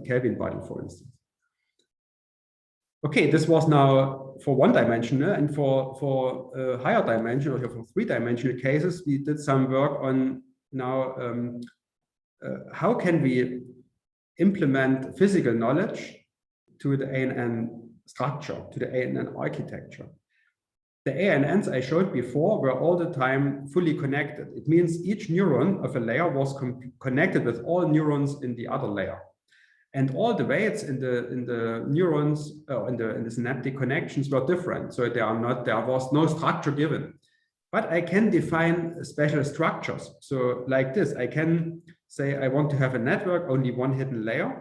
Kelvin body, for instance. Okay, this was now for one-dimensional, and for higher dimensional, or for three-dimensional cases, we did some work on now how can we implement physical knowledge to the ANN structure, to the ANN architecture. The ANNs I showed before were all the time fully connected. It means each neuron of a layer was connected with all neurons in the other layer. And all the weights in the neurons, in the synaptic connections were different. So there was no structure given. But I can define special structures. So like this, I can say I want to have a network, only one hidden layer.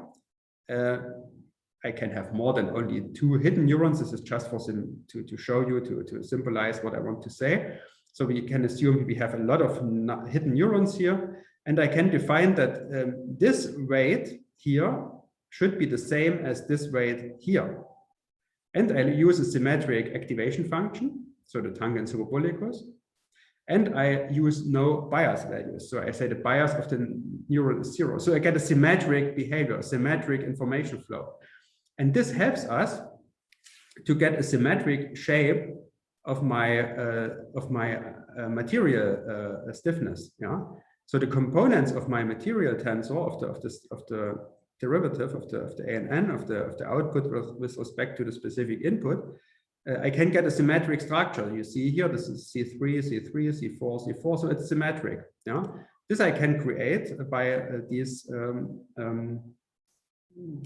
I can have more than only 2 hidden neurons. This is just for to show you, to symbolize what I want to say. So we can assume we have a lot of hidden neurons here. And I can define that this weight here should be the same as this weight here. And I use a symmetric activation function, so the tangent hyperbolicus. And I use no bias values. So I say the bias of the neuron is 0. So I get a symmetric behavior, a symmetric information flow. And this helps us to get a symmetric shape of my material stiffness. Yeah. So the components of my material tensor of the derivative of the ANN of the output with respect to the specific input, I can get a symmetric structure. You see here, this is C3, C3, C4, C4. So it's symmetric. Yeah. This I can create by these.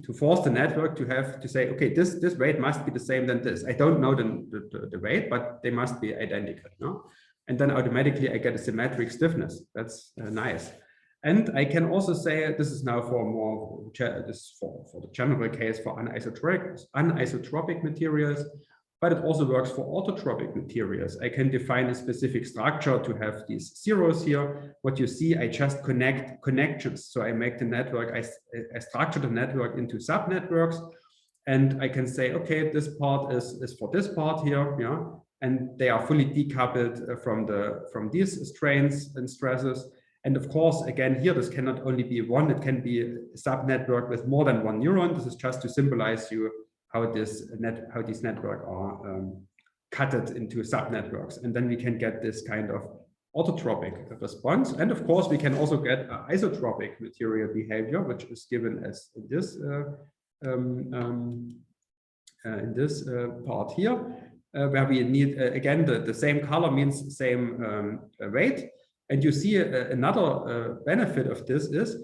To force the network to say, okay, this weight must be the same than this. I don't know the weight, but they must be identical. No? And then automatically I get a symmetric stiffness. That's nice. And I can also say this is now for more for the general case for anisotropic materials, but it also works for orthotropic materials. I can define a specific structure to have these zeros here. What you see, I just connect connections. So I make the network, I structure the network into subnetworks, and I can say, okay, this part is for this part here, yeah, and they are fully decoupled from these strains and stresses. And of course, again, here, this cannot only be one, it can be a subnetwork with more than one neuron. This is just to symbolize you how these networks are cutted into subnetworks. And then we can get this kind of orthotropic response. And of course, we can also get isotropic material behavior, which is given as this in this part here, where we need, again, the same color means same weight. And you see another benefit of this is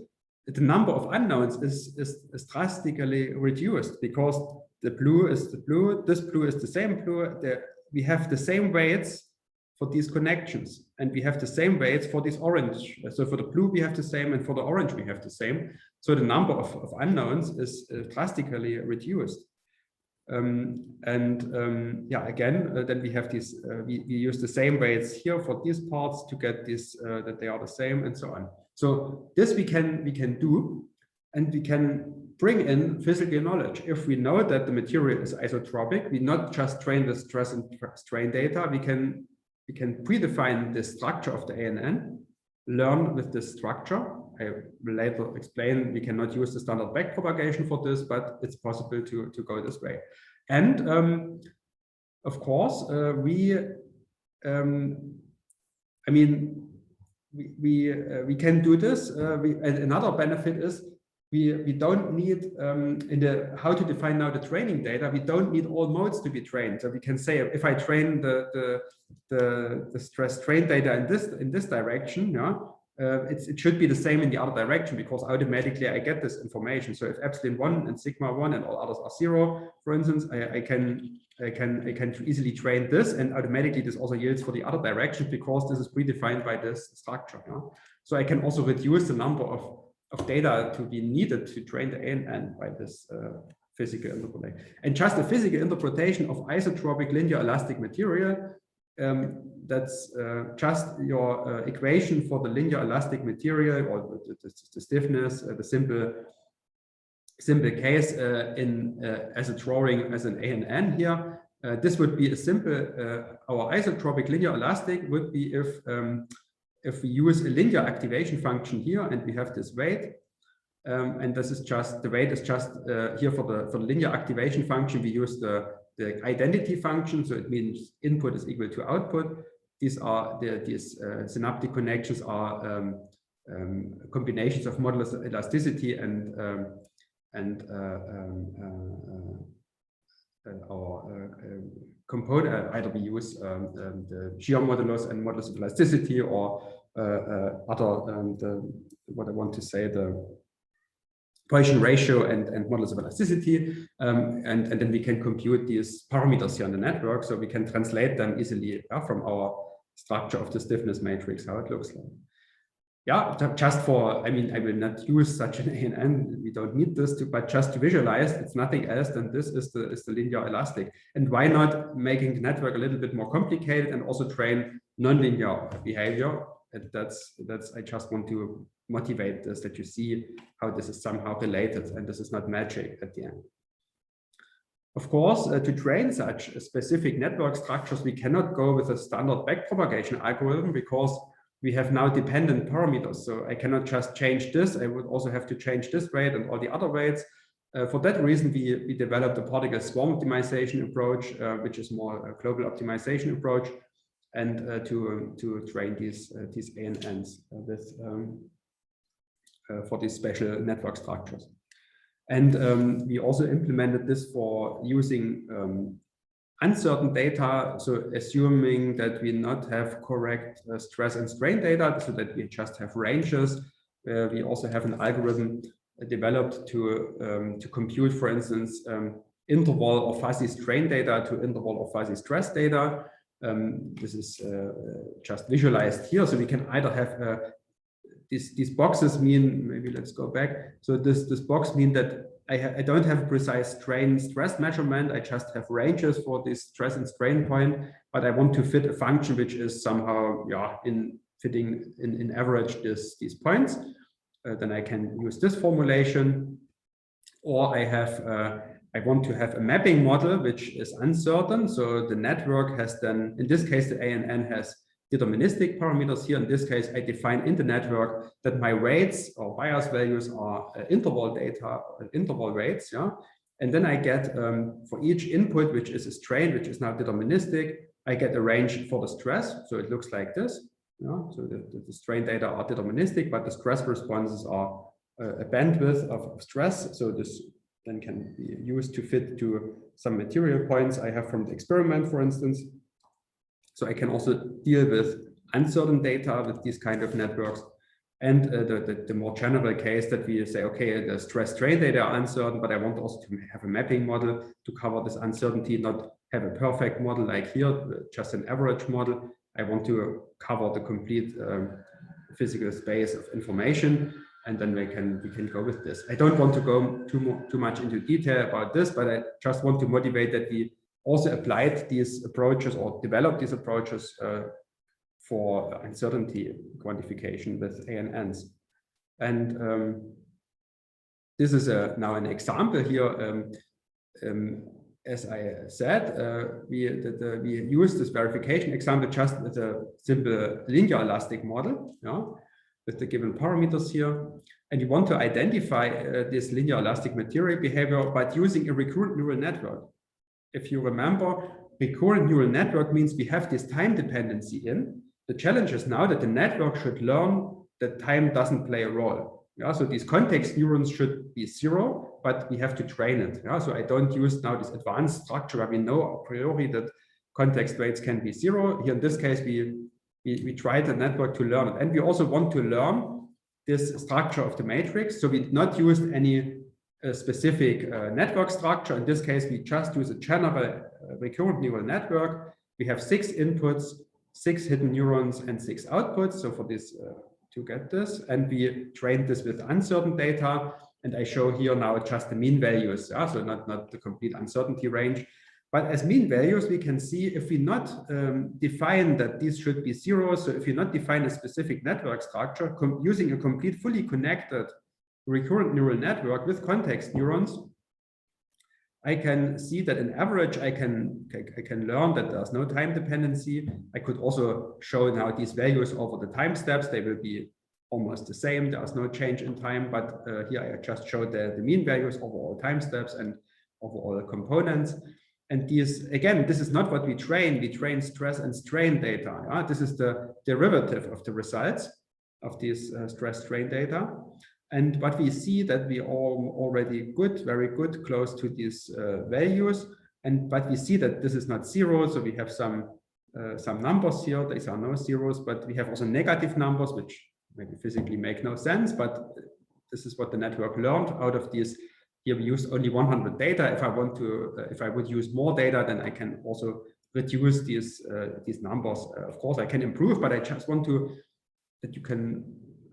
the number of unknowns is drastically reduced, because the blue is the blue, this blue is the same blue. We have the same weights for these connections. And we have the same weights for this orange. So for the blue, we have the same, and for the orange, we have the same. So the number of unknowns is drastically reduced. Yeah, again, then we have these, we use the same weights here for these parts to get this, that they are the same, and so on. So this we can do, and we can bring in physical knowledge. If we know that the material is isotropic, we not just train the stress and strain data, we can predefine the structure of the ANN, learn with this structure. I will later explain we cannot use the standard backpropagation for this, but it's possible to go this way. And of course, we can do this. And another benefit is we don't need how to define now the training data. We don't need all modes to be trained. So we can say if I train the stress strain data in this direction, yeah, it should be the same in the other direction, because automatically I get this information. So if epsilon 1 and sigma 1 and all others are 0, for instance, I can easily train this, and automatically this also yields for the other direction, because this is predefined by this structure. Yeah? So I can also reduce the number of data to be needed to train the ANN by this physical interpretation. And just the physical interpretation of isotropic linear elastic material, that's just your equation for the linear elastic material, or the stiffness, the simple case as a drawing as an ANN here. This would be a simple, our isotropic linear elastic would be if we use a linear activation function here, and we have this weight, and this is just, the weight is just here for the linear activation function, we use the identity function, so it means input is equal to output. These are these synaptic connections are combinations of modulus elasticity and our component. Either we use the shear modulus and modulus of elasticity, or what I want to say, the Poisson ratio and modulus of elasticity, and then we can compute these parameters here on the network, so we can translate them easily from our structure of the stiffness matrix, how it looks like. Yeah, just for, I mean, I will not use such an ANN, we don't need this but just to visualize, it's nothing else than this is the linear elastic. And why not making the network a little bit more complicated and also train nonlinear behavior? And that's I just want to motivate this, that you see how this is somehow related, and this is not magic at the end. Of course, to train such specific network structures, we cannot go with a standard backpropagation algorithm, because we have now dependent parameters. So I cannot just change this. I would also have to change this weight and all the other weights. For that reason, we developed a particle swarm optimization approach, which is more a global optimization approach, and to train these ANNs with for these special network structures. And we also implemented this for using uncertain data, so assuming that we not have correct stress and strain data, so that we just have ranges. We also have an algorithm developed to compute, for instance, interval or fuzzy strain data to interval or fuzzy stress data. This is just visualized here, so we can either have these boxes mean, maybe let's go back. So this box mean that I don't have a precise strain stress measurement. I just have ranges for this stress and strain point, but I want to fit a function which is somehow, yeah, fitting in average these points. Then I can use this formulation, or I want to have a mapping model which is uncertain. So the network has then, in this case, the ANN has deterministic parameters here. In this case, I define in the network that my weights or bias values are interval data, interval weights, yeah. And then I get for each input, which is a strain, which is now deterministic, I get a range for the stress. So it looks like this. Yeah? So the strain data are deterministic, but the stress responses are a bandwidth of stress. So this then can be used to fit to some material points I have from the experiment, for instance. So I can also deal with uncertain data with these kind of networks. And the more general case that we say, okay, the stress strain data are uncertain, but I want also to have a mapping model to cover this uncertainty, not have a perfect model like here, just an average model. I want to cover the complete physical space of information, and then we can go with this. I don't want to go too much into detail about this, but I just want to motivate that we also applied these approaches or developed these approaches for uncertainty quantification with ANNs. And this is now an example here. As I said, we use this verification example just with a simple linear elastic model, with the given parameters here. And you want to identify this linear elastic material behavior by using a recurrent neural network. If you remember, recurrent neural network means we have this time dependency in. The challenge is now that the network should learn that time doesn't play a role. So these context neurons should be 0, but we have to train it. So I don't use now this advanced structure where we know a priori that context weights can be 0. Here in this case, we try the network to learn it. And we also want to learn this structure of the matrix. So we did not use any specific network structure. In this case, we just use a general recurrent neural network. We have 6 inputs, 6 hidden neurons, and 6 outputs. So for this, to get this, and we trained this with uncertain data. And I show here now just the mean values, so not the complete uncertainty range. But as mean values, we can see if we not define that these should be 0, so if you not define a specific network structure, using a complete fully connected recurrent neural network with context neurons, I can see that in average, I can learn that there's no time dependency. I could also show now these values over the time steps. They will be almost the same. There's no change in time, but here I just showed the mean values over all time steps and over all the components. And these, again, this is not what we train. We train stress and strain data. This is the derivative of the results of these stress strain data. And what we see that we are already very good, close to these values. But we see that this is not 0. So we have some numbers here. These are no zeros, but we have also negative numbers, which maybe physically make no sense. But this is what the network learned out of these. Here we use only 100 data. If I would use more data, then I can also reduce these numbers. Of course, I can improve, but I just want that you can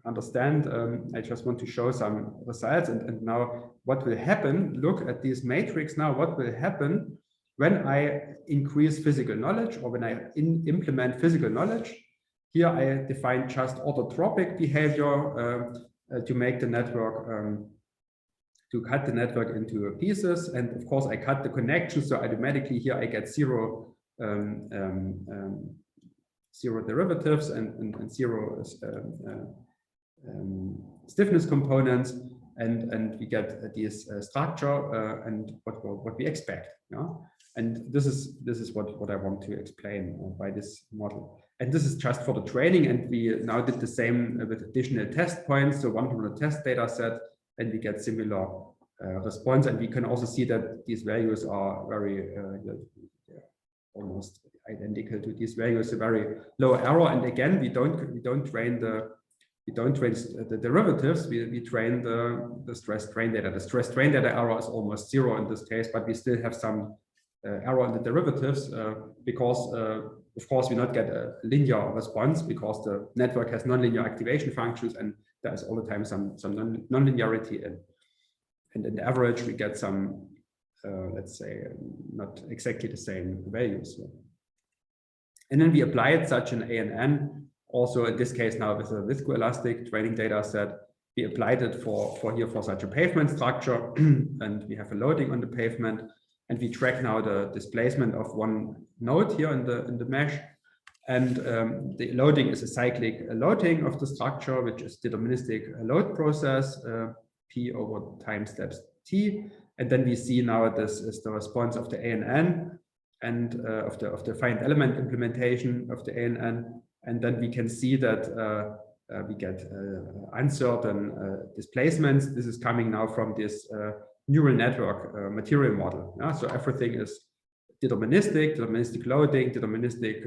understand. I just want to show some results, and now what will happen, look at this matrix now, what will happen when I increase physical knowledge or when I implement physical knowledge. Here I define just orthotropic behavior to make the network, to cut the network into pieces, and of course I cut the connection, so automatically here I get 0 derivatives and 0 stiffness components, and we get this structure and what we expect. And this is what I want to explain by this model. And this is just for the training, and we now did the same with additional test points, so 100 test data set, and we get similar response. And we can also see that these values are very almost identical to these values, a very low error. And again, we don't train the derivatives, we train the stress strain data. The stress strain data error is almost 0 in this case, but we still have some error in the derivatives because of course we not get a linear response because the network has nonlinear activation functions, and there is all the time some nonlinearity in. And in the average we get some let's say not exactly the same values. And then we applied such an ANN. Also, in this case now with a viscoelastic training data set, we applied it for such a pavement structure, and we have a loading on the pavement, and we track now the displacement of one node here in the mesh, and the loading is a cyclic loading of the structure, which is deterministic load process p over time steps t, and then we see now this is the response of the ANN and of the find element implementation of the ANN. And then we can see that we get uncertain displacements. This is coming now from this neural network material model. So everything is deterministic loading, deterministic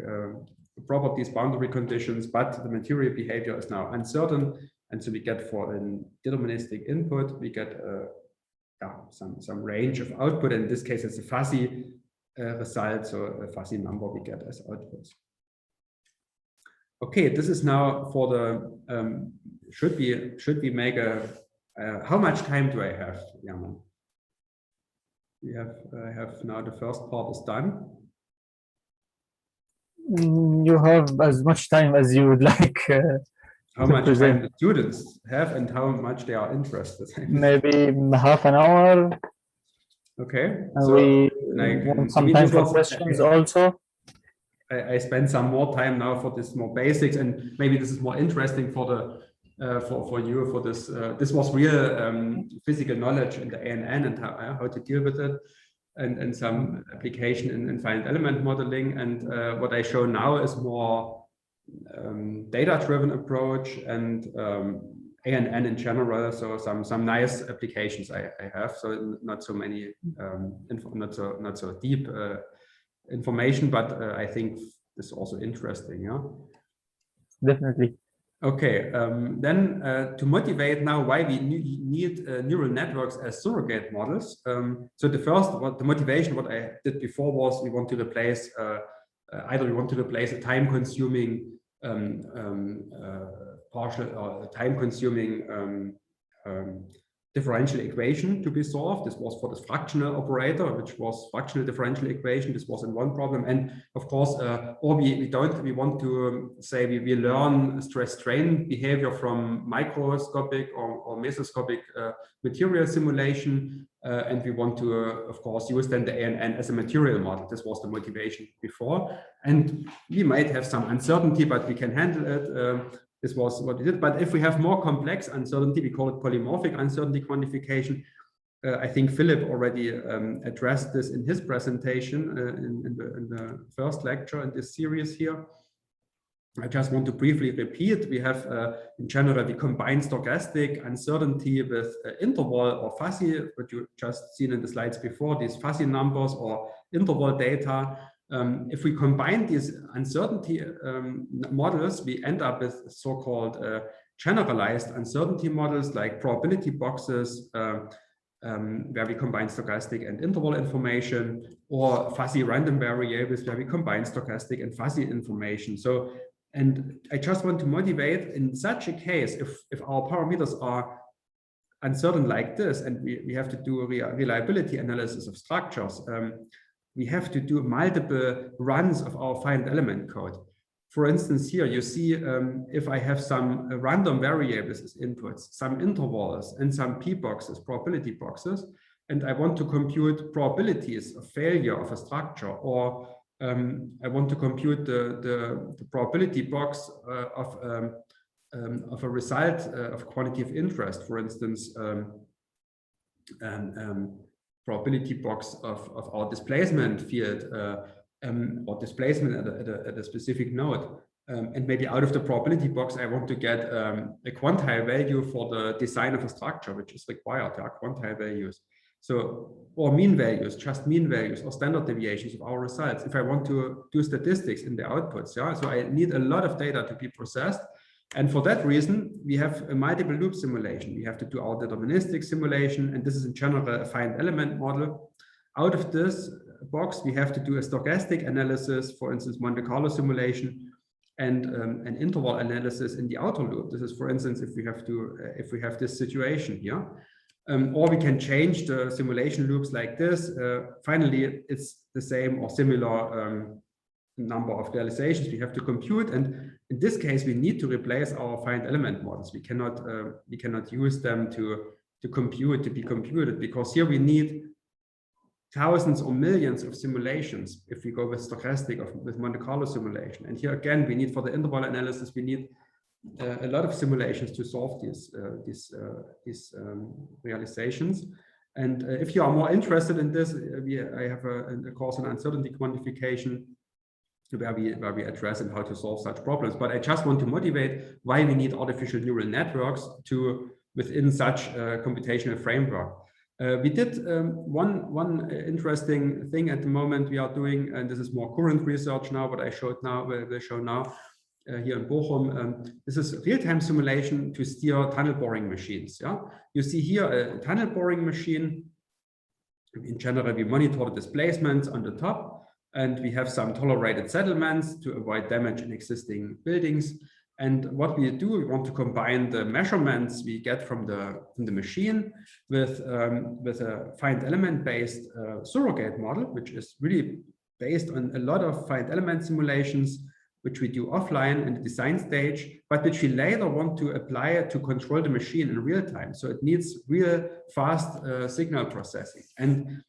properties, boundary conditions, but the material behavior is now uncertain. And so we get, for a deterministic input, we get some range of output. In this case, it's a fuzzy result, so a fuzzy number we get as outputs. Okay, this is now for the, should we make a, how much time do I have, Yaman? I have now the first part is done. You have as much time as you would like. How much time the students have and how much they are interested. Maybe half an hour. Okay. We want some time for questions also. I spend some more time now for this more basics, and maybe this is more interesting for the for you for this. This was real physical knowledge in the ANN and how to deal with it, and some application in finite element modeling. And what I show now is more data-driven approch and ANN in general. So some nice applications I have. So not so many not so deep information, but I think this is also interesting. Yeah, definitely. Okay, then to motivate now why we need neural networks as surrogate models. So the motivation what I did before was we want to replace either we want to replace a time-consuming differential equation to be solved. This was for this fractional operator, which was fractional differential equation. This was in one problem, and of course, or we want to say we learn stress-strain behavior from microscopic or mesoscopic material simulation, and we want to, of course, use then the ANN as a material model. This was the motivation before, and we might have some uncertainty, but we can handle it. This was what we did. But if we have more complex uncertainty, we call it polymorphic uncertainty quantification. I think Philip already addressed this in his presentation in the first lecture in this series here. I just want to briefly repeat. We have, in general, we combine stochastic uncertainty with interval or fuzzy, what you just seen in the slides before, these fuzzy numbers or interval data. If we combine these uncertainty models, we end up with so-called generalized uncertainty models like probability boxes, where we combine stochastic and interval information, or fuzzy random variables where we combine stochastic and fuzzy information. So, and I just want to motivate in such a case, if our parameters are uncertain like this, and we have to do a reliability analysis of structures, we have to do multiple runs of our finite element code. For instance, here you see if I have some random variables as inputs, some intervals, and some p boxes, probability boxes, and I want to compute probabilities of failure of a structure, or I want to compute the probability box of a result of quantitative interest, for instance, probability box of our displacement field or displacement at a specific node. And maybe out of the probability box, I want to get a quantile value for the design of a structure, which is required, quantile values. So, or mean values, just mean values or standard deviations of our results. If I want to do statistics in the outputs, yeah, so I need a lot of data to be processed. And for that reason, we have a multiple loop simulation. We have to do our deterministic simulation, and this is in general a finite element model. Out of this box, we have to do a stochastic analysis, for instance, Monte Carlo simulation, and an interval analysis in the outer loop. This is, for instance, if we have this situation here. Or we can change the simulation loops like this. Finally, it's the same or similar number of realizations we have to compute, and in this case we need to replace our finite element models. We cannot use them to be computed, because here we need thousands or millions of simulations if we go with stochastic or with Monte Carlo simulation. And here again, we need, for the interval analysis, we need a lot of simulations to solve these realizations. And if you are more interested in this, I have a course on uncertainty quantification where we address and how to solve such problems. But I just want to motivate why we need artificial neural networks within such a computational framework. We did one interesting thing at the moment we are doing, and this is more current research now, what I showed now, will show now here in Bochum. This is real-time simulation to steer tunnel boring machines. Yeah, you see here a tunnel boring machine. In general, we monitor the displacements on the top. and we have some tolerated settlements to avoid damage in existing buildings. And what we do, we want to combine the measurements we get from the machine with a finite element based surrogate model, which is really based on a lot of finite element simulations, which we do offline in the design stage, but which we later want to apply to control the machine in real time. So it needs real fast signal processing. And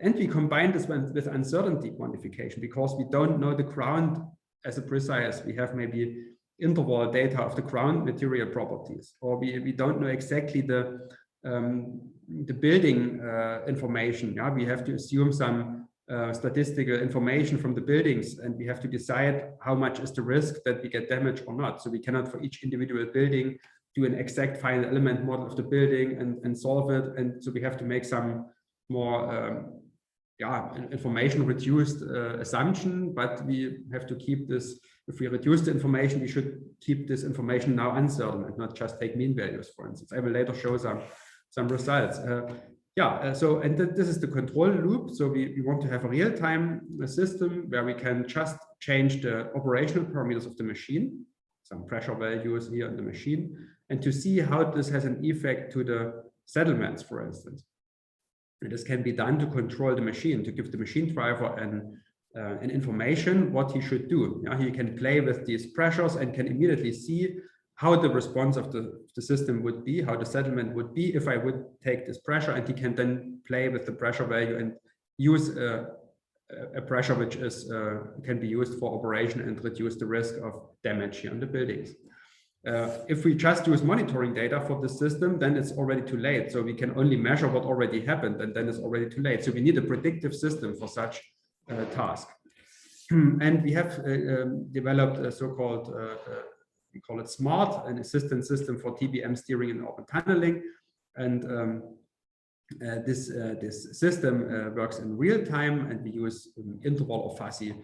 we combine this with uncertainty quantification, because we don't know the ground as a precise. We have maybe interval data of the ground material properties, or we don't know exactly the building information. Yeah, we have to assume some statistical information from the buildings, and we have to decide how much is the risk that we get damage or not. So we cannot, for each individual building, do an exact finite element model of the building and solve it. And so we have to make some more information reduced assumption, but we have to keep this. If we reduce the information, we should keep this information now uncertain and not just take mean values, for instance. I will later show some results. This is the control loop. So we want to have a real-time system where we can just change the operational parameters of the machine, some pressure values here in the machine, and to see how this has an effect to the settlements, for instance. And this can be done to control the machine, to give the machine driver an information what he should do. Yeah, he can play with these pressures and can immediately see how the response of the system would be, how the settlement would be if I would take this pressure, and he can then play with the pressure value and use a pressure which is can be used for operation and reduce the risk of damage here on the buildings. If we just use monitoring data for the system, then it's already too late. So we can only measure what already happened, and then it's already too late. So we need a predictive system for such task. And we have developed a so-called, we call it SMART, an assistance system for TBM steering and open tunneling. And this system works in real time, and we use interval or fuzzy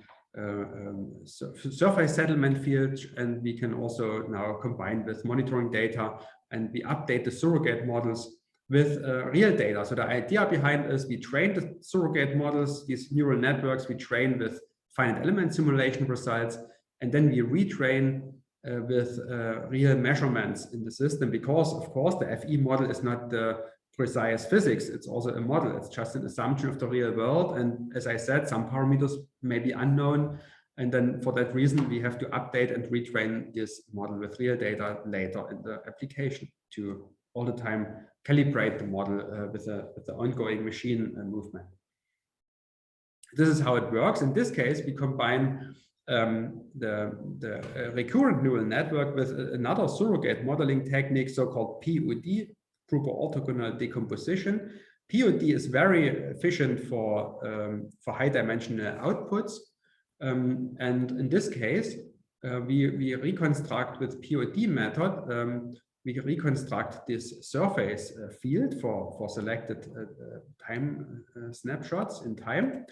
surface settlement fields, and we can also now combine with monitoring data, and we update the surrogate models with real data. So the idea behind is we train the surrogate models, these neural networks, we train with finite element simulation results, and then we retrain with real measurements in the system, because of course the FE model is not the precise physics, it's also a model, it's just an assumption of the real world. And as I said, some parameters may be unknown, and then for that reason we have to update and retrain this model with real data later in the application to all the time calibrate the model with the ongoing machine movement. This is how it works. In this case, we combine the recurrent neural network with another surrogate modeling technique, so-called POD, proper orthogonal decomposition. POD is very efficient for high-dimensional outputs, and in this case, we reconstruct with POD method. We reconstruct this surface field for selected time snapshots in time,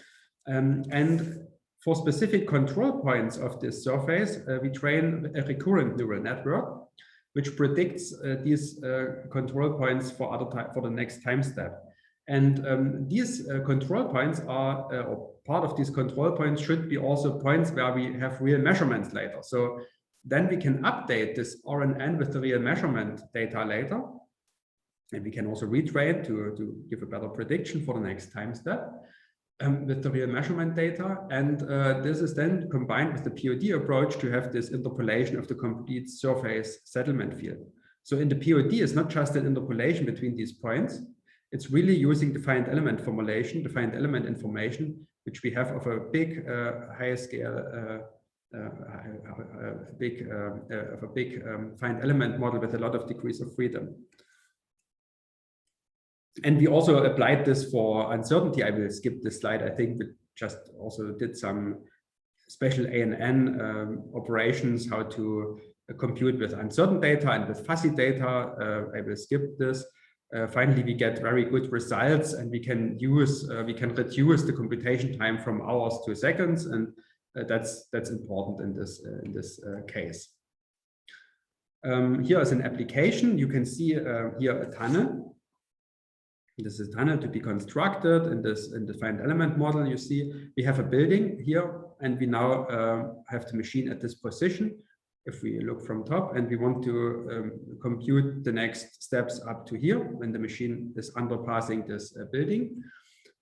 and for specific control points of this surface, we train a recurrent neural network, which predicts these control points for the next time step. And these control points are, or part of these control points should be also points where we have real measurements later. So then we can update this RNN with the real measurement data later. And we can also retrain to give a better prediction for the next time step with the real measurement data. And this is then combined with the POD approach to have this interpolation of the complete surface settlement field. So in the POD, it's not just an interpolation between these points. It's really using the finite element formulation, the finite element information, which we have of a big high scale, finite element model with a lot of degrees of freedom. And we also applied this for uncertainty. I will skip this slide. I think we just also did some special ANN operations, how to compute with uncertain data and with fuzzy data. I will skip this. Finally, we get very good results, and we can use, we can reduce the computation time from hours to seconds, and that's important in this case. Here is an application. You can see here a tunnel. This is a tunnel to be constructed in this defined element model. You see, we have a building here, and we now have the machine at this position. If we look from top, and we want to compute the next steps up to here when the machine is underpassing this building.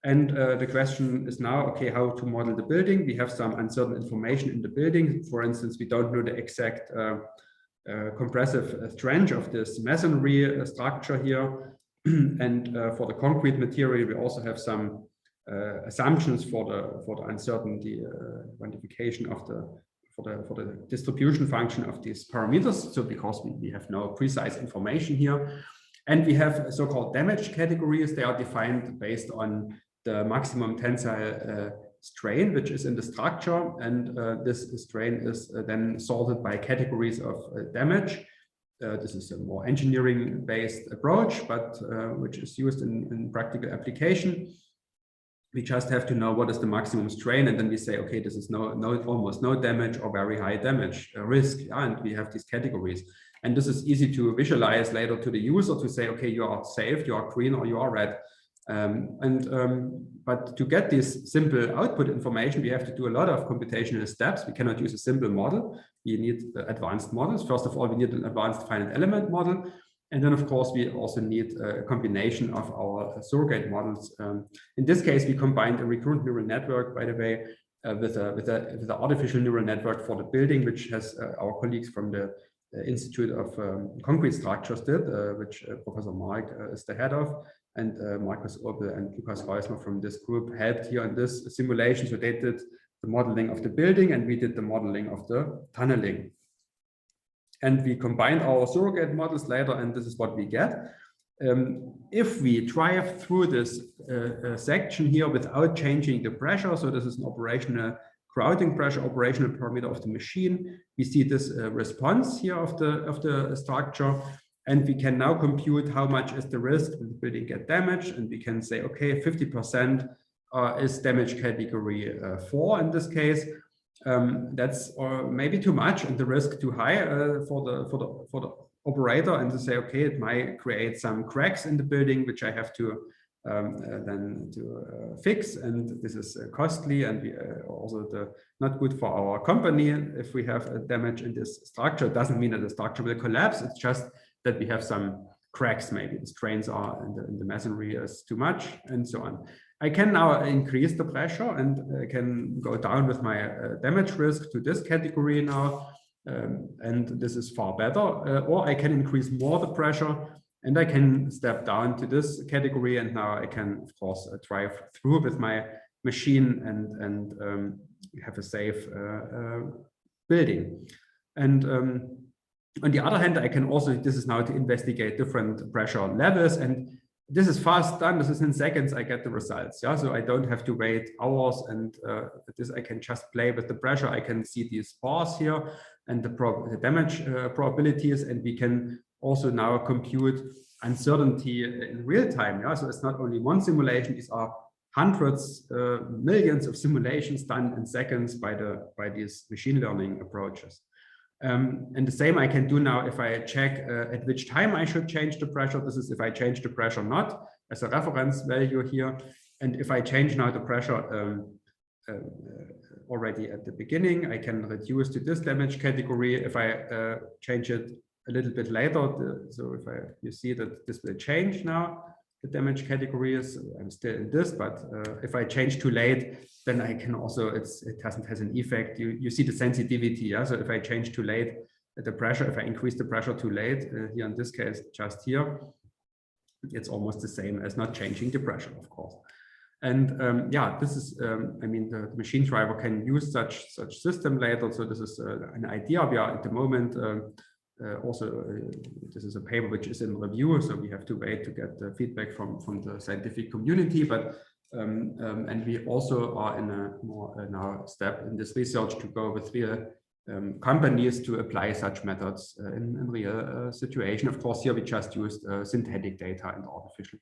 And the question is now, okay, how to model the building? We have some uncertain information in the building. For instance, we don't know the exact compressive strength of this masonry structure here. And for the concrete material, we also have some assumptions for the uncertainty quantification of for the distribution function of these parameters. So because we have no precise information here, and we have so-called damage categories. They are defined based on the maximum tensile strain, which is in the structure, and this strain is then sorted by categories of damage. This is a more engineering-based approach, but which is used in practical application. We just have to know what is the maximum strain, and then we say, okay, this is almost no damage or very high damage risk, and we have these categories. And this is easy to visualize later to the user to say, okay, you are safe, you are green, or you are red. But to get this simple output information, we have to do a lot of computational steps. We cannot use a simple model. We need advanced models. First of all, we need an advanced finite element model. And then, of course, we also need a combination of our surrogate models. In this case, we combined a recurrent neural network, by the way, with an artificial neural network for the building, which has our colleagues from the Institute of Concrete Structures did, which Professor Mark is the head of, and Markus Urbel and Lukas Reusner from this group helped here in this simulation. So they did the modeling of the building, and we did the modeling of the tunneling. And we combined our surrogate models later, and this is what we get. If we drive through this section here without changing the pressure, so this is an operational crowding pressure, operational parameter of the machine, we see this response here of the structure, and we can now compute how much is the risk that the building get damaged, and we can say, okay, 50% is damage category 4 in this case. That's maybe too much and the risk too high for the operator, and to say, okay, it might create some cracks in the building which I have to then to fix, and this is costly, and also not good for our company if we have a damage in this structure. It doesn't mean that the structure will collapse. It's just that we have some cracks. Maybe the strains are in the masonry is too much, and so on. I can now increase the pressure, and I can go down with my damage risk to this category now, and this is far better. Or I can increase more the pressure, and I can step down to this category, and now I can, of course, drive through with my machine and have a safe building. And on the other hand, I can also, this is now to investigate different pressure levels, and this is fast done. This is in seconds. I get the results. Yeah, so I don't have to wait hours, and this I can just play with the pressure. I can see these bars here and the damage probabilities, and we can also now compute uncertainty in real time. Yeah, so it's not only one simulation. These are hundreds, millions of simulations done in seconds by these machine learning approaches. And the same I can do now if I check at which time I should change the pressure. This is if I change the pressure not as a reference value here. And if I change now the pressure already at the beginning, I can reduce to this damage category. If I change it a little bit later, so if you see that this will change now, the damage category is, I'm still in this, but if I change too late, then I can also, it has an effect. You see the sensitivity. Yeah? So if I change too late, the pressure, if I increase the pressure too late, here in this case, just here, it's almost the same as not changing the pressure, of course. And yeah, this is, I mean, the machine driver can use such system later. So this is an idea. We are at the moment, this is a paper which is in review, so we have to wait to get the feedback from the scientific community. But and we also are in a more now step in this research to go with real companies to apply such methods in real situation. Of course, here we just used synthetic data and artificial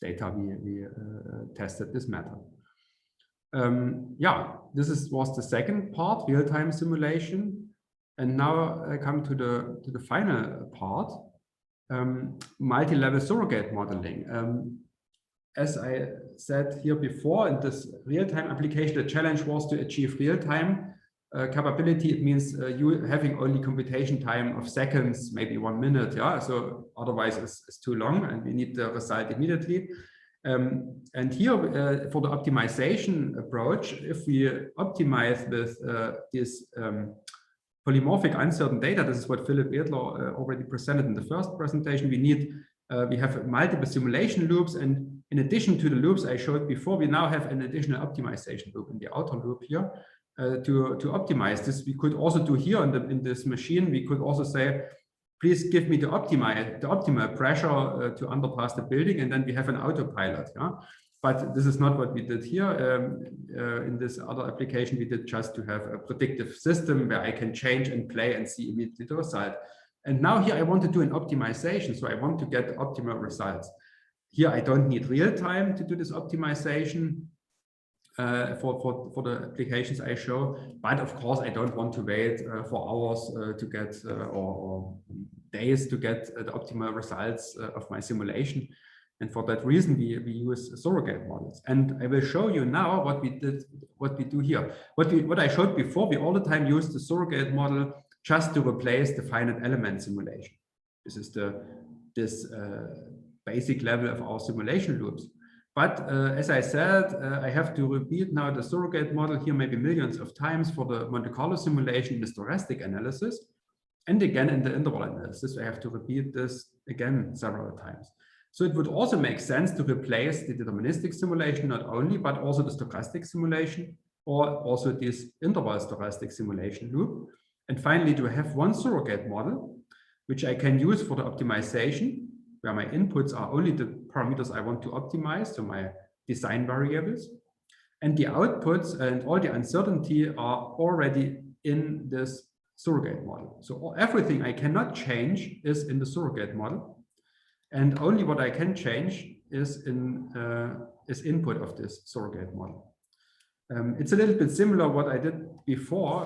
data. We tested this method. Yeah, this was the second part, real-time simulation. And now I come to the final part, multi-level surrogate modeling. as I said here before, in this real-time application, the challenge was to achieve real-time capability. It means you having only computation time of seconds, maybe 1 minute. Yeah, so otherwise it's too long, and we need the result immediately. And here, for the optimization approach, if we optimize with this polymorphic uncertain data, this is what Philip Edler already presented in the first presentation. We have multiple simulation loops, and in addition to the loops I showed before, we now have an additional optimization loop in the outer loop here to optimize this. We could also do here in this machine. We could also say, please give me the optimal pressure to underpass the building, and then we have an autopilot. Yeah? But this is not what we did here. In this other application, we did just to have a predictive system where I can change and play and see immediately the result. And now here I want to do an optimization, so I want to get optimal results. Here I don't need real time to do this optimization for the applications I show, but of course I don't want to wait for hours to get or days to get the optimal results of my simulation. And for that reason, we use surrogate models. And I will show you now what we do here. What I showed before, we all the time use the surrogate model just to replace the finite element simulation. This is this basic level of our simulation loops. But as I said, I have to repeat now the surrogate model here maybe millions of times for the Monte Carlo simulation in the stochastic analysis. And again, in the interval analysis, I have to repeat this again several times. So it would also make sense to replace the deterministic simulation not only, but also the stochastic simulation, or also this interval stochastic simulation loop. And finally, to have one surrogate model, which I can use for the optimization, where my inputs are only the parameters I want to optimize, so my design variables. And the outputs and all the uncertainty are already in this surrogate model. So everything I cannot change is in the surrogate model. And only what I can change is input of this surrogate model. It's a little bit similar what I did before,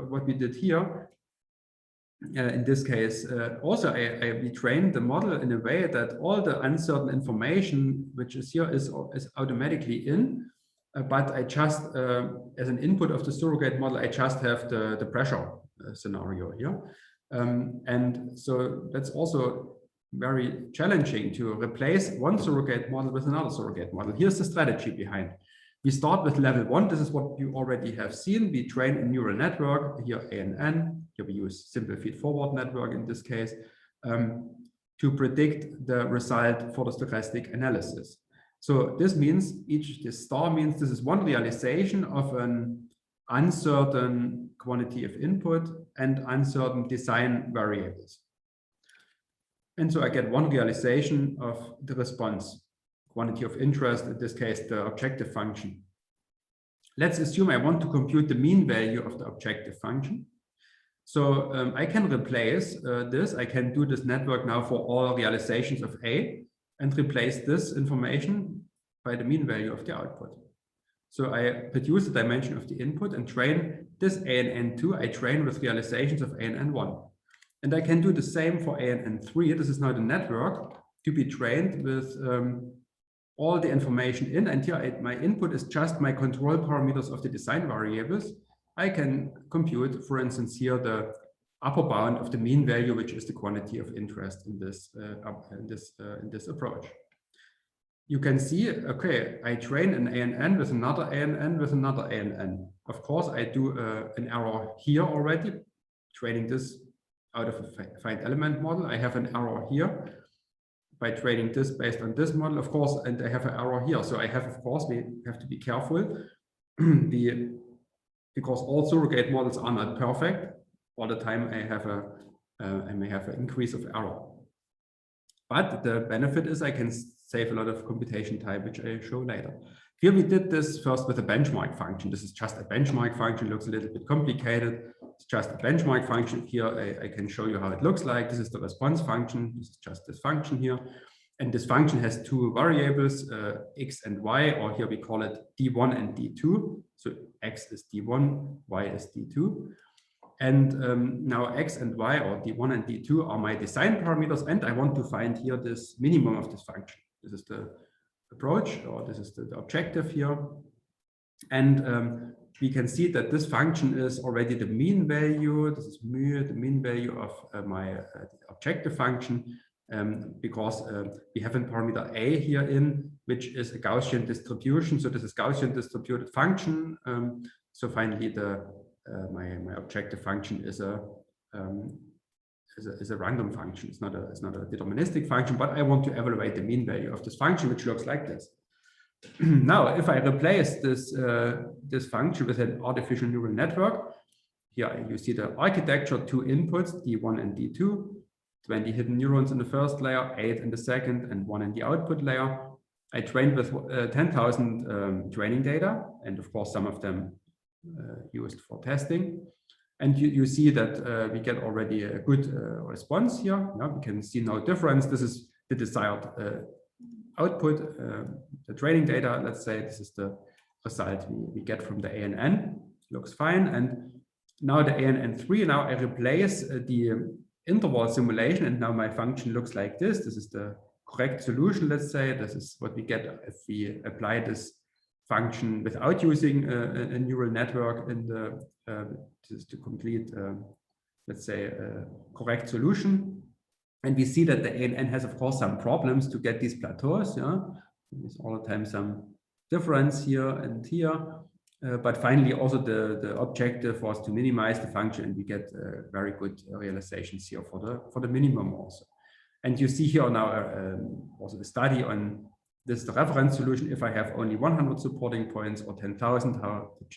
what we did here. In this case, also we trained the model in a way that all the uncertain information which is here is automatically in, but I just, as an input of the surrogate model, I just have the pressure scenario here. And so that's also very challenging to replace one surrogate model with another surrogate model. Here's the strategy behind. We start with level 1. This is what you already have seen. We train a neural network, here ANN. Here we use simple feed-forward network in this case, to predict the result for the stochastic analysis. So this means this star means this is one realization of an uncertain quantity of input and uncertain design variables. And so I get one realization of the response, quantity of interest, in this case, the objective function. Let's assume I want to compute the mean value of the objective function. So I can replace this. I can do this network now for all realizations of A and replace this information by the mean value of the output. So I produce the dimension of the input and train this ANN2. I train with realizations of ANN1. And I can do the same for ANN3. This is now the network to be trained with all the information in. And here my input is just my control parameters of the design variables. I can compute, for instance, here the upper bound of the mean value, which is the quantity of interest in this approach. You can see, okay, I train an ANN with another ANN with another ANN. Of course, I do an error here already, training this out of a finite element model. I have an error here by training this based on this model, of course, and I have an error here. So I have, of course, we have to be careful because all surrogate models are not perfect. All the time I may have an increase of error. But the benefit is I can save a lot of computation time, which I show later. Here we did this first with a benchmark function. This is just a benchmark function, looks a little bit complicated. It's just a benchmark function. Here I can show you how it looks like. This is the response function. This is just this function here. And this function has two variables, x and y, or here we call it d1 and d2. So x is d1, y is d2. And now x and y, or d1 and d2, are my design parameters. And I want to find here this minimum of this function. This is the approach, or this is the objective here. And we can see that this function is already the mean value. This is mu, the mean value of my objective function, because we have a parameter a here in, which is a Gaussian distribution. So this is Gaussian distributed function. So finally, my objective function is a random function. It's not a deterministic function, but I want to evaluate the mean value of this function, which looks like this. Now, if I replace this function with an artificial neural network, here you see the architecture, 2 inputs, D1 and D2, 20 hidden neurons in the first layer, 8 in the second, and 1 in the output layer. I trained with 10,000 training data, and of course, some of them used for testing. And you see that we get already a good response here. Yeah, we can see no difference. This is the desired output, the training data. Let's say this is the result we get from the ANN. Looks fine. And now the ANN3, now I replace the interval simulation, and now my function looks like this. This is the correct solution, let's say. This is what we get if we apply this function without using a neural network in this is the complete, let's say, correct solution. And we see that the ANN has, of course, some problems to get these plateaus. Yeah, there's all the time some difference here and here. But finally, also the objective was to minimize the function, and we get very good realizations here for the minimum also. And you see here now also the study on this is the reference solution. If I have only 100 supporting points or 10,000, how it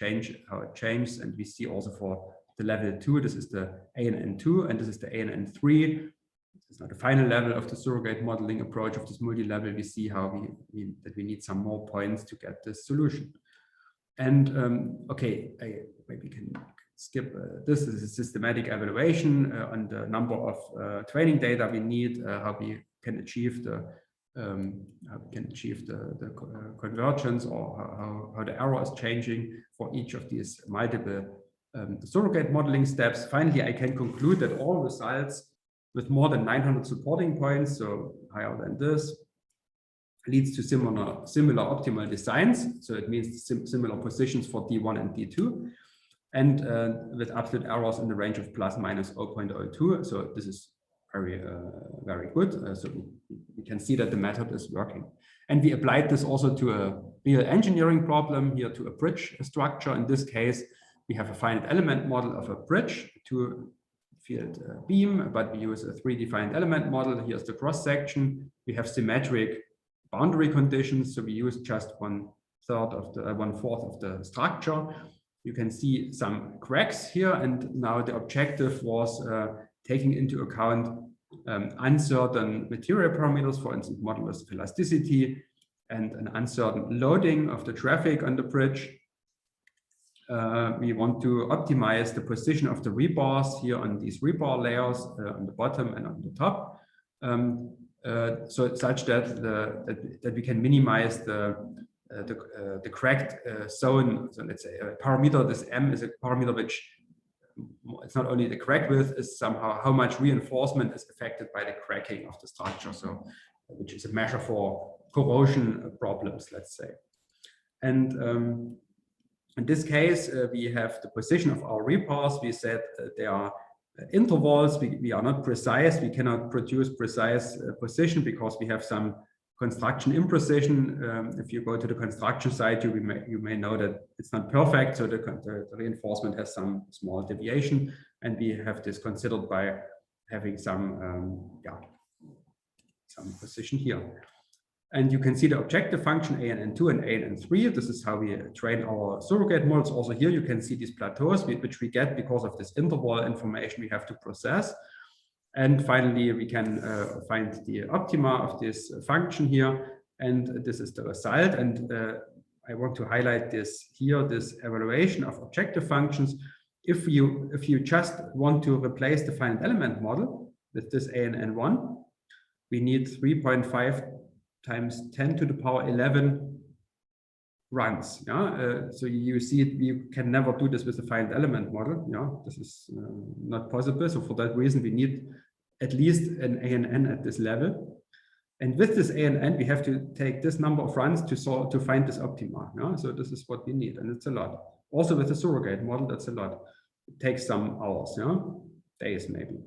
changes. And we see also for the level 2, this is the ANN2, and this is the ANN3. This is not the final level of the surrogate modeling approach of this multi-level. We see how that we need some more points to get this solution. And okay, maybe can skip this. This is a systematic evaluation on the number of training data we need, how we can achieve the convergence, or how the error is changing for each of these multiple surrogate modeling steps. Finally, I can conclude that all results with more than 900 supporting points, so higher than this, leads to similar optimal designs. So it means similar positions for D1 and D2, and with absolute errors in the range of plus minus 0.02. So this is very good. So we can see that the method is working. And we applied this also to a real engineering problem here, to a bridge structure. In this case, we have a finite element model of a bridge to field beam, but we use a 3-defined element model. Here's the cross section. We have symmetric boundary conditions, so we use just 1/4 of the structure. You can see some cracks here, and now the objective was taking into account uncertain material parameters, for instance, modulus of elasticity, and an uncertain loading of the traffic on the bridge. We want to optimize the position of the rebars here on these rebar layers on the bottom and on the top, so such that we can minimize the cracked zone. So let's say a parameter, this M is a parameter which it's not only the crack width, is somehow how much reinforcement is affected by the cracking of the structure. So which is a measure for corrosion problems, let's say. And in this case, we have the position of our rebars. We said that there are intervals. We are not precise. We cannot produce precise position because we have some construction imprecision. If you go to the construction site, you may know that it's not perfect. So the reinforcement has some small deviation, and we have this considered by having some position here. And you can see the objective function ANN2 and ANN3. This is how we train our surrogate models. Also here you can see these plateaus, which we get because of this interval information we have to process. And finally, we can find the optima of this function here. And this is the result. And I want to highlight this here, this evaluation of objective functions. If you just want to replace the finite element model with this ANN1, we need 3.5 times 10 to the power 11 runs. Yeah? So you see, you can never do this with a finite element model. Yeah? This is not possible. So for that reason, we need at least an ANN at this level. And with this ANN, we have to take this number of runs to find this optima. Yeah? So this is what we need, and it's a lot. Also with the surrogate model, that's a lot. It takes some hours, yeah? Days maybe.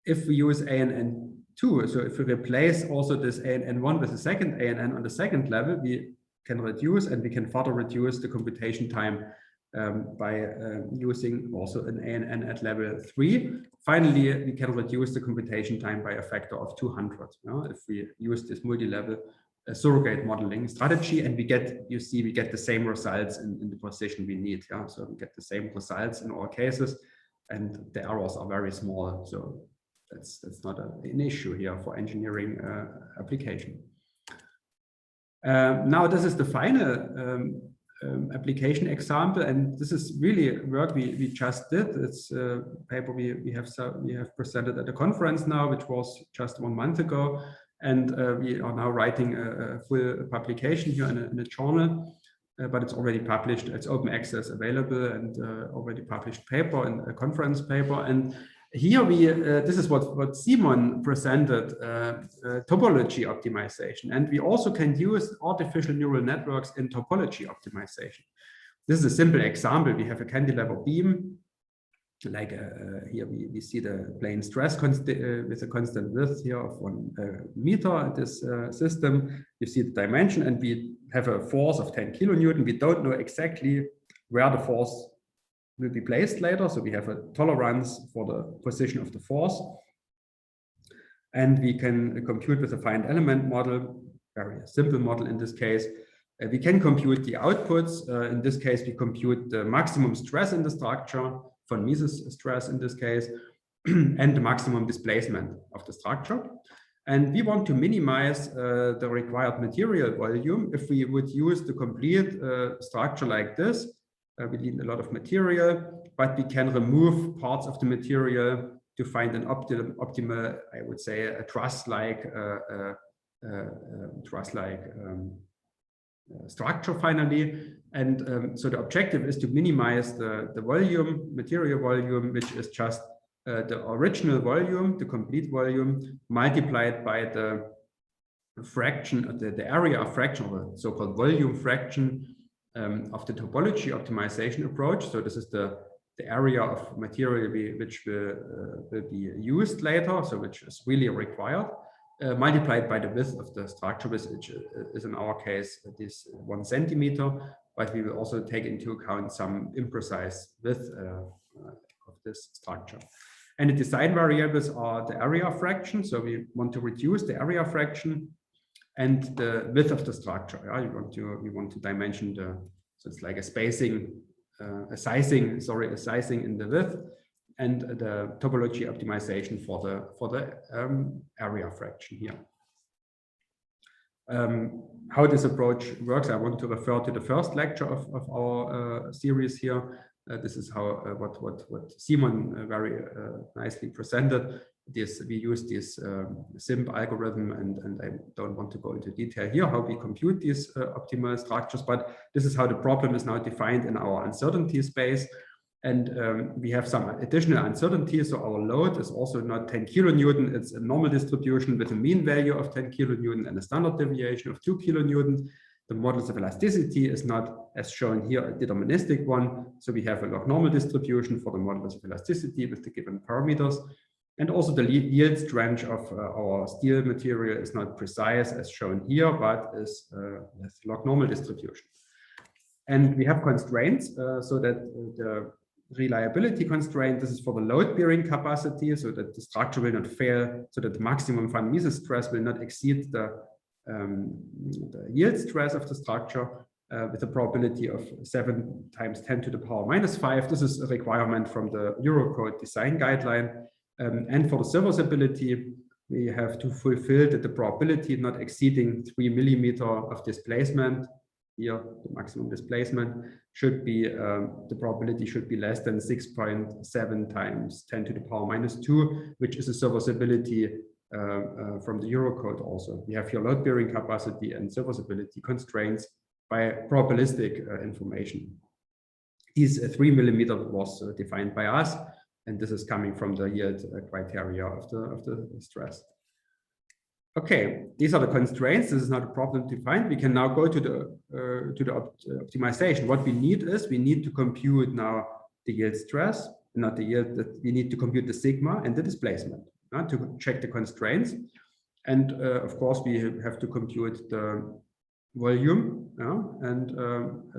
If we use ANN2, so if we replace also this ANN1 with a second ANN on the second level, we can reduce, and we can further reduce the computation time by using also an ANN at level 3. Finally, we can reduce the computation time by a factor of 200 if we use this multi-level surrogate modeling strategy, and we get, you see, we get the same results in the position we need. Yeah? So we get the same results in all cases, and the errors are very small. So that's not an issue here for engineering application. Now this is the final application example, and this is really work we just did. It's a paper we have presented at a conference now, which was just 1 month ago, and we are now writing a full publication here in a journal, but it's already published. It's open access available, and already published paper and a conference paper. And here this is what Simon presented, topology optimization. And we also can use artificial neural networks in topology optimization. This is a simple example. We have a cantilever beam, like here we see the plane stress with a constant width here of 1 meter at this system. You see the dimension, and we have a force of 10 kilonewton. We don't know exactly where the force will be placed later. So we have a tolerance for the position of the force. And we can compute with a finite element model, very simple model in this case. We can compute the outputs. In this case, we compute the maximum stress in the structure, von Mises stress in this case, and the maximum displacement of the structure. And we want to minimize the required material volume. If we would use the complete structure like this, we need a lot of material, but we can remove parts of the material to find an optimal, I would say, a truss-like structure finally. And so the objective is to minimize the volume, material volume, which is just the original volume, the complete volume, multiplied by the fraction, the area fraction, or the so-called volume fraction of the topology optimization approach. So this is the area of material which will be used later, so which is really required, multiplied by the width of the structure, which is in our case this 1 centimeter, but we will also take into account some imprecise width of this structure. And the design variables are the area fraction, so we want to reduce the area fraction, and the width of the structure. Yeah, we want to dimension so it's like a sizing in the width, and the topology optimization for the area fraction here. How this approach works, I want to refer to the first lecture of our series here. This is how what Simon very nicely presented. We use this SIMP algorithm, and I don't want to go into detail here how we compute these optimal structures, but this is how the problem is now defined in our uncertainty space. And we have some additional uncertainty. So our load is also not 10 kilonewton. It's a normal distribution with a mean value of 10 kilonewton and a standard deviation of 2 kilonewton. The modulus of elasticity is not, as shown here, a deterministic one. So we have a log normal distribution for the modulus of elasticity with the given parameters. And also the yield strength of our steel material is not precise as shown here, but is with log normal distribution. And we have constraints so that the reliability constraint, this is for the load bearing capacity, so that the structure will not fail, so that the maximum von Mises stress will not exceed the yield stress of the structure with a probability of 7 times 10 to the power minus 5. This is a requirement from the Eurocode design guideline. And for the serviceability, we have to fulfill that the probability not exceeding 3 millimeter of displacement. Here, the maximum displacement should be, the probability should be less than 6.7 times 10 to the power minus 2, which is a serviceability from the Eurocode also. We have here load bearing capacity and serviceability constraints by probabilistic information. These 3 millimeter was defined by us, and this is coming from the yield criteria of the stress. Okay, these are the constraints. This is not a problem to find. We can now go to the optimization. What we need is we need to compute now the yield stress, not the yield. That we need to compute the sigma and the displacement to check the constraints. And of course, we have to compute the volume,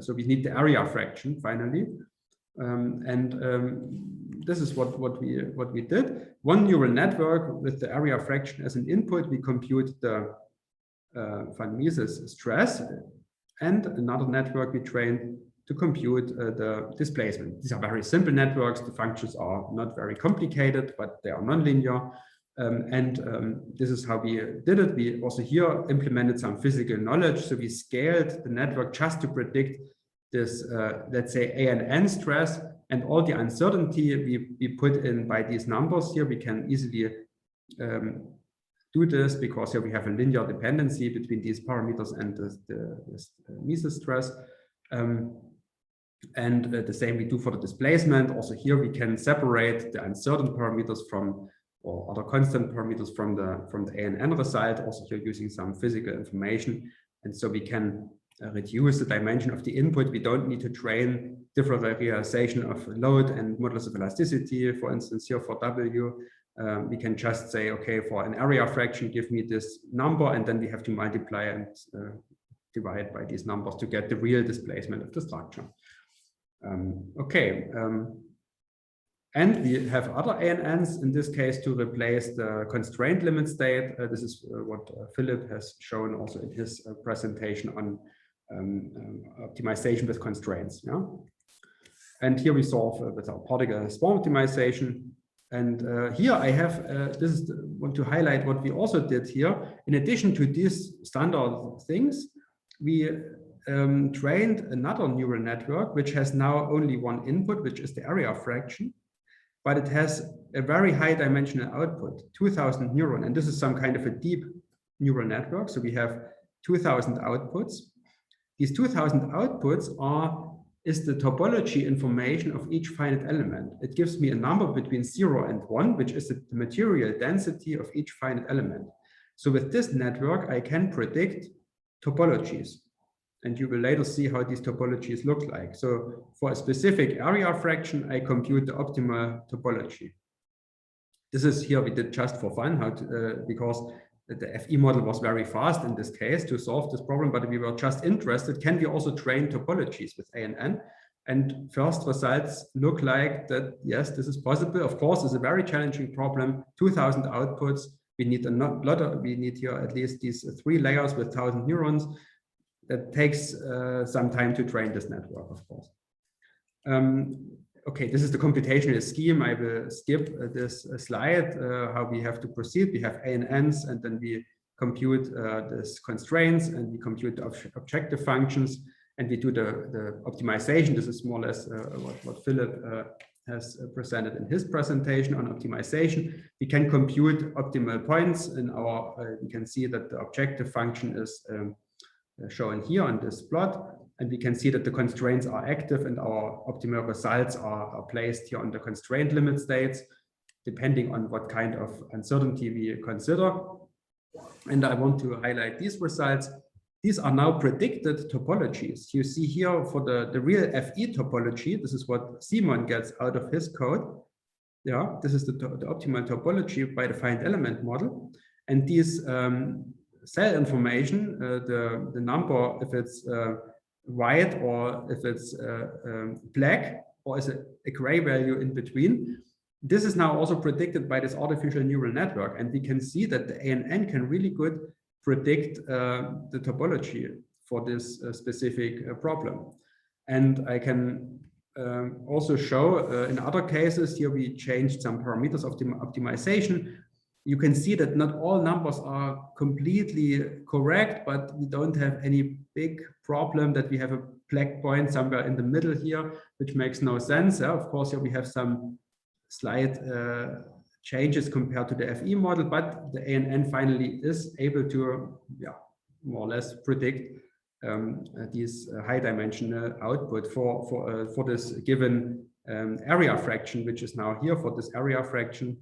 so we need the area fraction finally. This is what we did. One neural network with the area fraction as an input, we compute the van Mises stress, and another network we trained to compute the displacement. These are very simple networks. The functions are not very complicated, but they are nonlinear. This is how we did it. We also here implemented some physical knowledge. So we scaled the network just to predict this, let's say, ANN stress, and all the uncertainty we put in by these numbers here. We can easily do this because here we have a linear dependency between these parameters and the Mises stress. The same we do for the displacement. Also here we can separate the uncertain parameters from, or other constant parameters from the ANN result, also here using some physical information. And so we can reduce the dimension of the input. We don't need to train differentialization of load and modulus of elasticity, for instance, here for W. We can just say, okay, for an area fraction, give me this number, and then we have to multiply and divide by these numbers to get the real displacement of the structure. And we have other ANNs, in this case, to replace the constraint limit state. This is what Philip has shown also in his presentation on optimization with constraints. Yeah? And here we solve with our particle swarm optimization. And here I have, want to highlight what we also did here. In addition to these standard things, we trained another neural network, which has now only one input, which is the area fraction. But it has a very high dimensional output, 2000 neuron. And this is some kind of a deep neural network. So we have 2000 outputs. These 2000 outputs is the topology information of each finite element. It gives me a number between 0 and 1, which is the material density of each finite element. So with this network, I can predict topologies. And you will later see how these topologies look like. So for a specific area fraction, I compute the optimal topology. This is here we did just for fun, because the FE model was very fast in this case to solve this problem, but we were just interested, can we also train topologies with ANN? And first results look like that, yes, this is possible. Of course, it's a very challenging problem, 2000 outputs. We need we need here at least these 3 layers with 1000 neurons. That takes some time to train this network, of course. Okay, this is the computational scheme. I will skip this slide, how we have to proceed. We have ANNs, and then we compute these constraints, and we compute the objective functions, and we do the optimization. This is more or less what Philip has presented in his presentation on optimization. We can compute optimal points in our, you can see that the objective function is shown here on this plot, and we can see that the constraints are active and our optimal results are placed here on the constraint limit states, depending on what kind of uncertainty we consider. And I want to highlight these results. These are now predicted topologies. You see here for the real FE topology, this is what Simon gets out of his code. Yeah, this is the optimal topology by the finite element model. And these cell information, the number, if it's white or if it's black, or is it a gray value in between, this is now also predicted by this artificial neural network. And we can see that the ANN can really good predict the topology for this specific problem. And I can also show in other cases, here we changed some parameters of the optimization. You can see that not all numbers are completely correct, but we don't have any big problem that we have a black point somewhere in the middle here, which makes no sense. Of course, here we have some slight changes compared to the FE model, but the ANN finally is able to, more or less predict these high dimensional output for this given area fraction, which is now here for this area fraction.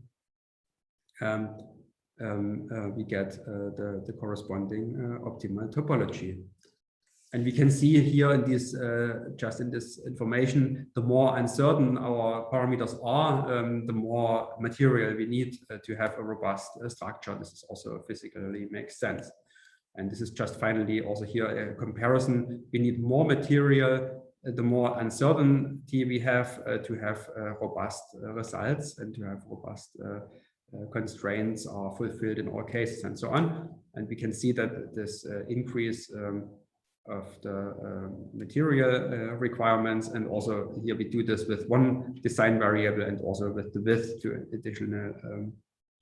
we get the corresponding optimal topology. And we can see here in this, just in this information, the more uncertain our parameters are, the more material we need to have a robust structure. This is also physically makes sense. And this is just finally also here a comparison. We need more material, the more uncertainty we have to have robust results and to have robust constraints are fulfilled in all cases and so on. And we can see that this increase of the material requirements, and also here we do this with one design variable and also with the width to additional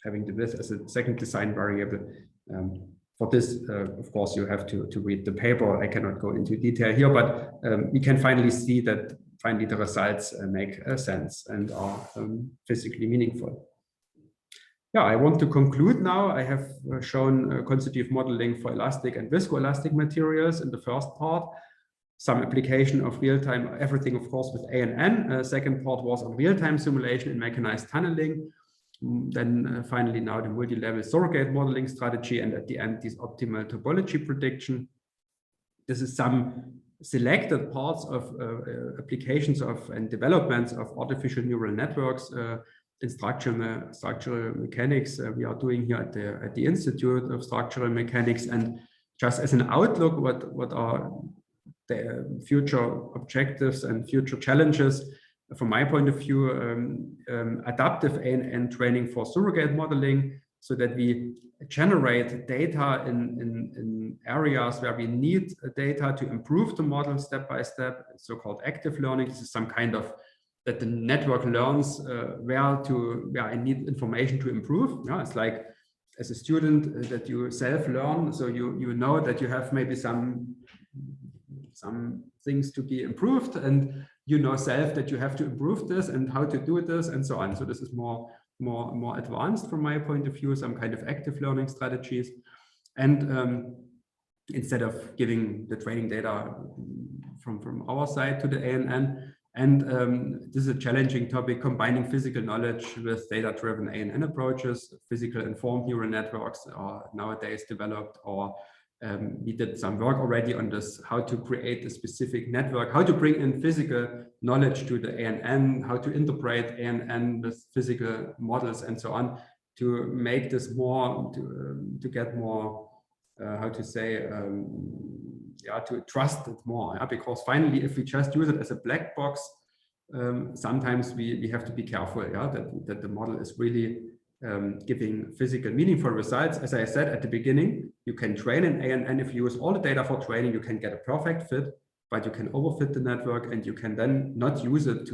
having the width as a second design variable. For this, of course, you have to read the paper. I cannot go into detail here, but we can finally see that finally the results make sense and are physically meaningful. Yeah, I want to conclude now. I have shown constitutive modeling for elastic and viscoelastic materials in the first part. Some application of real-time, everything of course with ANN. Second part was on real-time simulation and mechanized tunneling. Then finally now the multi-level surrogate modeling strategy, and at the end this optimal topology prediction. This is some selected parts of applications of and developments of artificial neural networks in structural mechanics. We are doing here at the Institute of Structural Mechanics. And just as an outlook, what are the future objectives and future challenges? From my point of view, adaptive ANN training for surrogate modeling, so that we generate data in areas where we need data to improve the model step by step, so-called active learning. This is some kind of that the network learns where I need information to improve. Yeah, it's like as a student that you self-learn, so you know that you have maybe some things to be improved, and you know self that you have to improve this and how to do this and so on. So this is more advanced from my point of view, some kind of active learning strategies. And instead of giving the training data from our side to the ANN, and this is a challenging topic, combining physical knowledge with data-driven ANN approaches. Physical informed neural networks are nowadays developed, or we did some work already on this, how to create a specific network, how to bring in physical knowledge to the ANN, how to interpret ANN with physical models and so on, to make this more, to get more, how to say, yeah, to trust it more. Yeah? Because finally, if we just use it as a black box, sometimes we have to be careful, yeah, that the model is really giving physical meaningful results. As I said at the beginning, you can train an ANN. If you use all the data for training, you can get a perfect fit, but you can overfit the network, and you can then not use it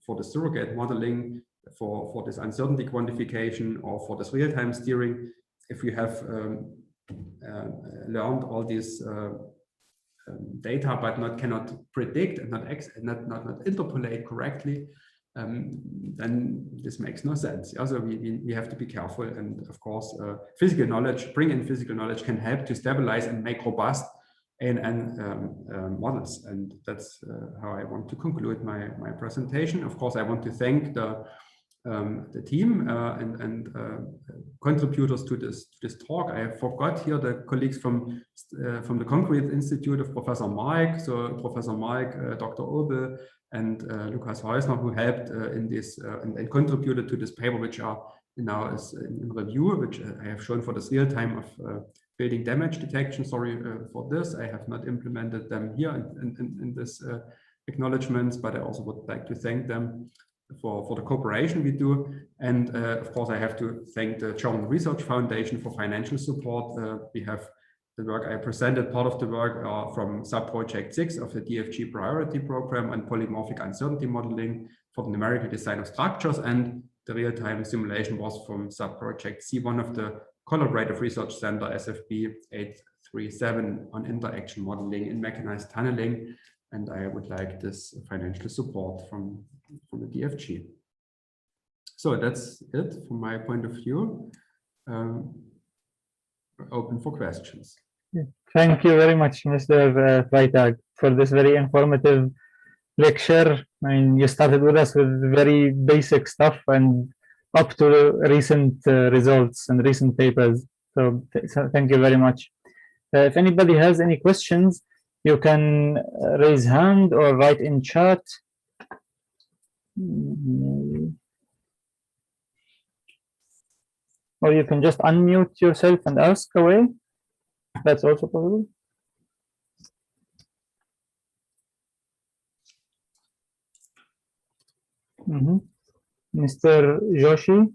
for the surrogate modeling, for this uncertainty quantification, or for this real-time steering. If you have learned all these data, but cannot predict and not interpolate correctly, then this makes no sense. Also, we have to be careful, and of course, physical knowledge, bring in physical knowledge can help to stabilize and make robust ANN models, and that's how I want to conclude my presentation. Of course, I want to thank the team and contributors to this talk. I forgot here the colleagues from the Concrete Institute of Professor Mark, so Professor Mark, Dr. Obel, and Lukas Heusner, who helped in this and contributed to this paper, which are now is in review, which I have shown for this real time of building damage detection. Sorry for this, I have not implemented them here in this acknowledgements, but I also would like to thank them for the cooperation we do. And of course, I have to thank the German Research Foundation for financial support. We have the work I presented, part of the work from sub-project 6 of the DFG priority program on polymorphic uncertainty modeling for the numerical design of structures, and the real-time simulation was from sub-project C1 of the Collaborative Research Center SFB 837 on interaction modeling in mechanized tunneling. And I would like this financial support from the DFG. So that's it from my point of view. Open for questions. Thank you very much, Mr. Freitag, for this very informative lecture. I mean, you started with us with very basic stuff, and up to recent results and recent papers. So thank you very much. If anybody has any questions, you can raise hand or write in chat. Or you can just unmute yourself and ask away. That's also possible. Mr. Joshi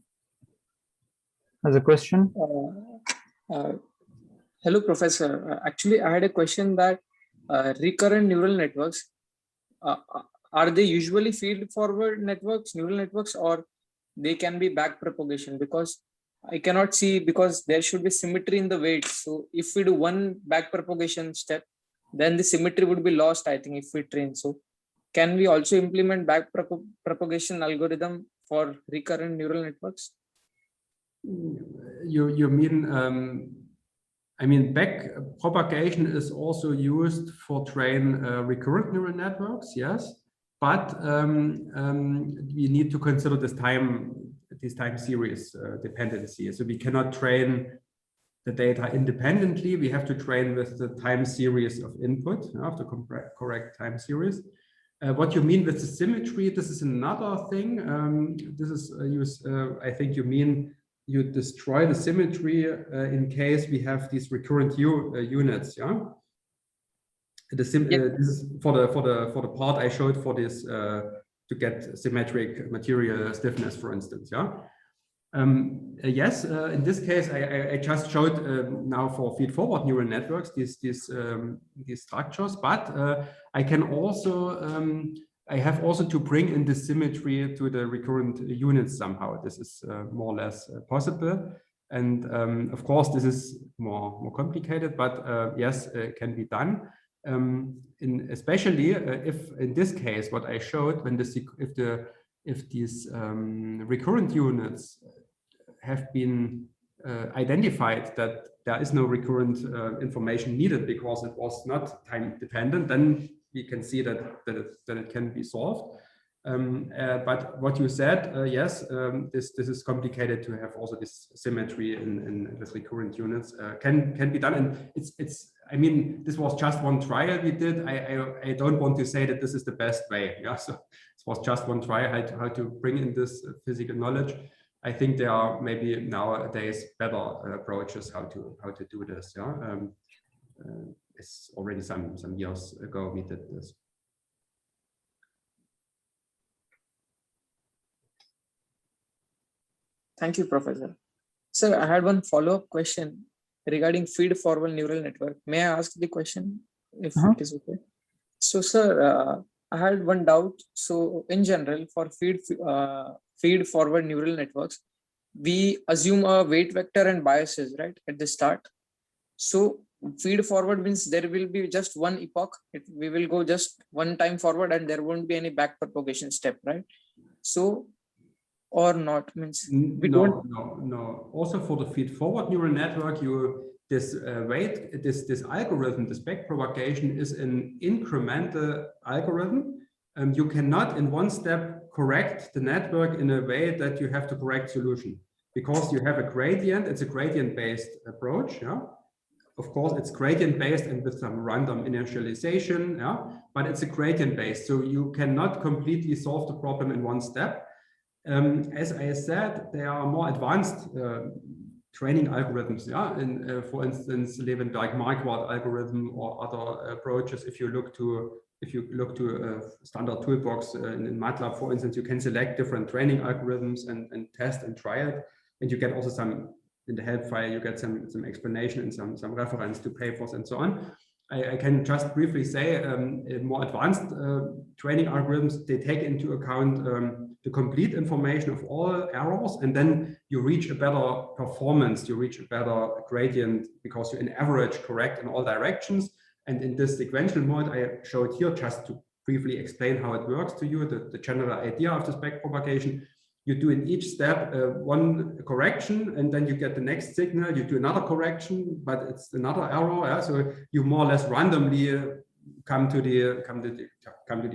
has a question. Hello, Professor. Actually, I had a question that recurrent neural networks, are they usually feed-forward networks, neural networks, or they can be back propagation? Because I cannot see, because there should be symmetry in the weights. So if we do one back propagation step, then the symmetry would be lost, I think, if we train. So can we also implement back propagation algorithm for recurrent neural networks? You mean, I mean, back propagation is also used for train recurrent neural networks, yes, but we need to consider this time series dependency. So we cannot train the data independently. We have to train with the time series of input, of the correct time series. What you mean with the symmetry, this is another thing. This is, I think you mean you destroy the symmetry in case we have these recurrent units, yeah. This is for the part I showed for this to get symmetric material stiffness, for instance, yeah. Yes, in this case, I just showed now for feed-forward neural networks these structures, but I can also I have also to bring in the symmetry to the recurrent units somehow. This is more or less possible, and of course this is more complicated, but yes, it can be done. Especially if in this case what I showed, when if these recurrent units have been identified that there is no recurrent information needed because it was not time dependent, then we can see that it can be solved. But what you said, yes, this is complicated to have also this symmetry in with recurrent units. Can be done, and it's. I mean, this was just one trial we did. I don't want to say that this is the best way. Yeah, so it was just one trial how to bring in this physical knowledge. I think there are maybe nowadays better approaches how to do this. Yeah, it's already some years ago we did this. Thank you, Professor. Sir, I had one follow-up question regarding feed-forward neural network. May I ask the question if it is okay? So, sir, I had one doubt. So, in general, for feed-forward neural networks, we assume a weight vector and biases, right, at the start. So, feed-forward means there will be just one epoch. We will go just one time forward, and there won't be any back propagation step, right? So, or not means we don't. No. Also for the feed-forward neural network, this algorithm, this back propagation is an incremental algorithm. You cannot in one step correct the network in a way that you have the correct solution, because you have a gradient. It's a gradient-based approach. Yeah, of course it's gradient-based and with some random initialization. Yeah, but it's a gradient-based, so you cannot completely solve the problem in one step. As I said, there are more advanced training algorithms, yeah, and for instance, Levenberg-Marquardt algorithm or other approaches. If you look to a standard toolbox in MATLAB, for instance, you can select different training algorithms and test and try it, and you get also some in the help file. You get some explanation and some reference to papers and so on. I can just briefly say more advanced training algorithms, they take into account the complete information of all errors, and then you reach a better performance, you reach a better gradient because you in average correct in all directions. And in this sequential mode I showed here, just to briefly explain how it works to you, the general idea of this back propagation. You do in each step one correction, and then you get the next signal, you do another correction, but it's another error. Yeah? So you more or less randomly come to the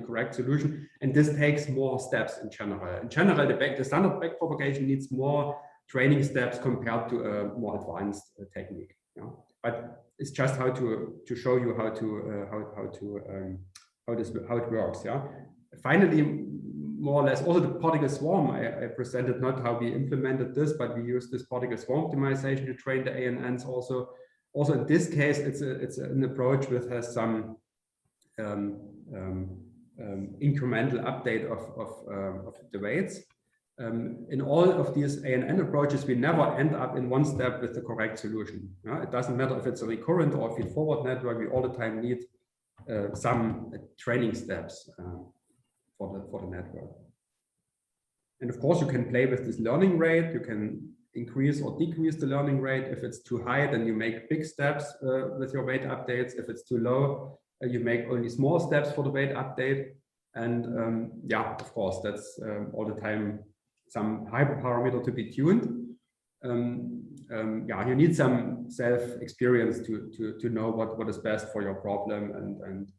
correct solution. And this takes more steps in general. In general, the standard backpropagation needs more training steps compared to a more advanced technique. You know? But it's just how to show you how it works. Yeah. Finally, more or less, also the particle swarm I presented, not how we implemented this, but we use this particle swarm optimization to train the ANNs also. Also in this case, it's an approach which has some incremental update of the weights. In all of these ANN approaches, we never end up in one step with the correct solution. It doesn't matter if it's a recurrent or a feed-forward network. We all the time need some training steps for the network. And of course, you can play with this learning rate. You can increase or decrease the learning rate. If it's too high, then you make big steps with your weight updates. If it's too low, you make only small steps for the weight update. And yeah, of course, that's all the time some hyperparameter to be tuned. Yeah, you need some self-experience to know what is best for your problem, and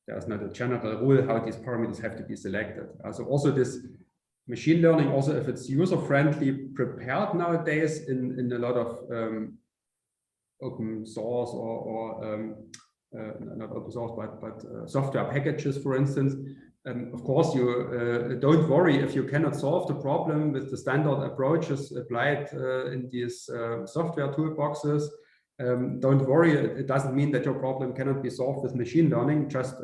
there's not a general rule how these parameters have to be selected. So also this machine learning, also if it's user-friendly prepared nowadays in a lot of open source or not open source, but software packages, for instance. Of course, you don't worry if you cannot solve the problem with the standard approaches applied in these software toolboxes. Don't worry, it doesn't mean that your problem cannot be solved with machine learning. Just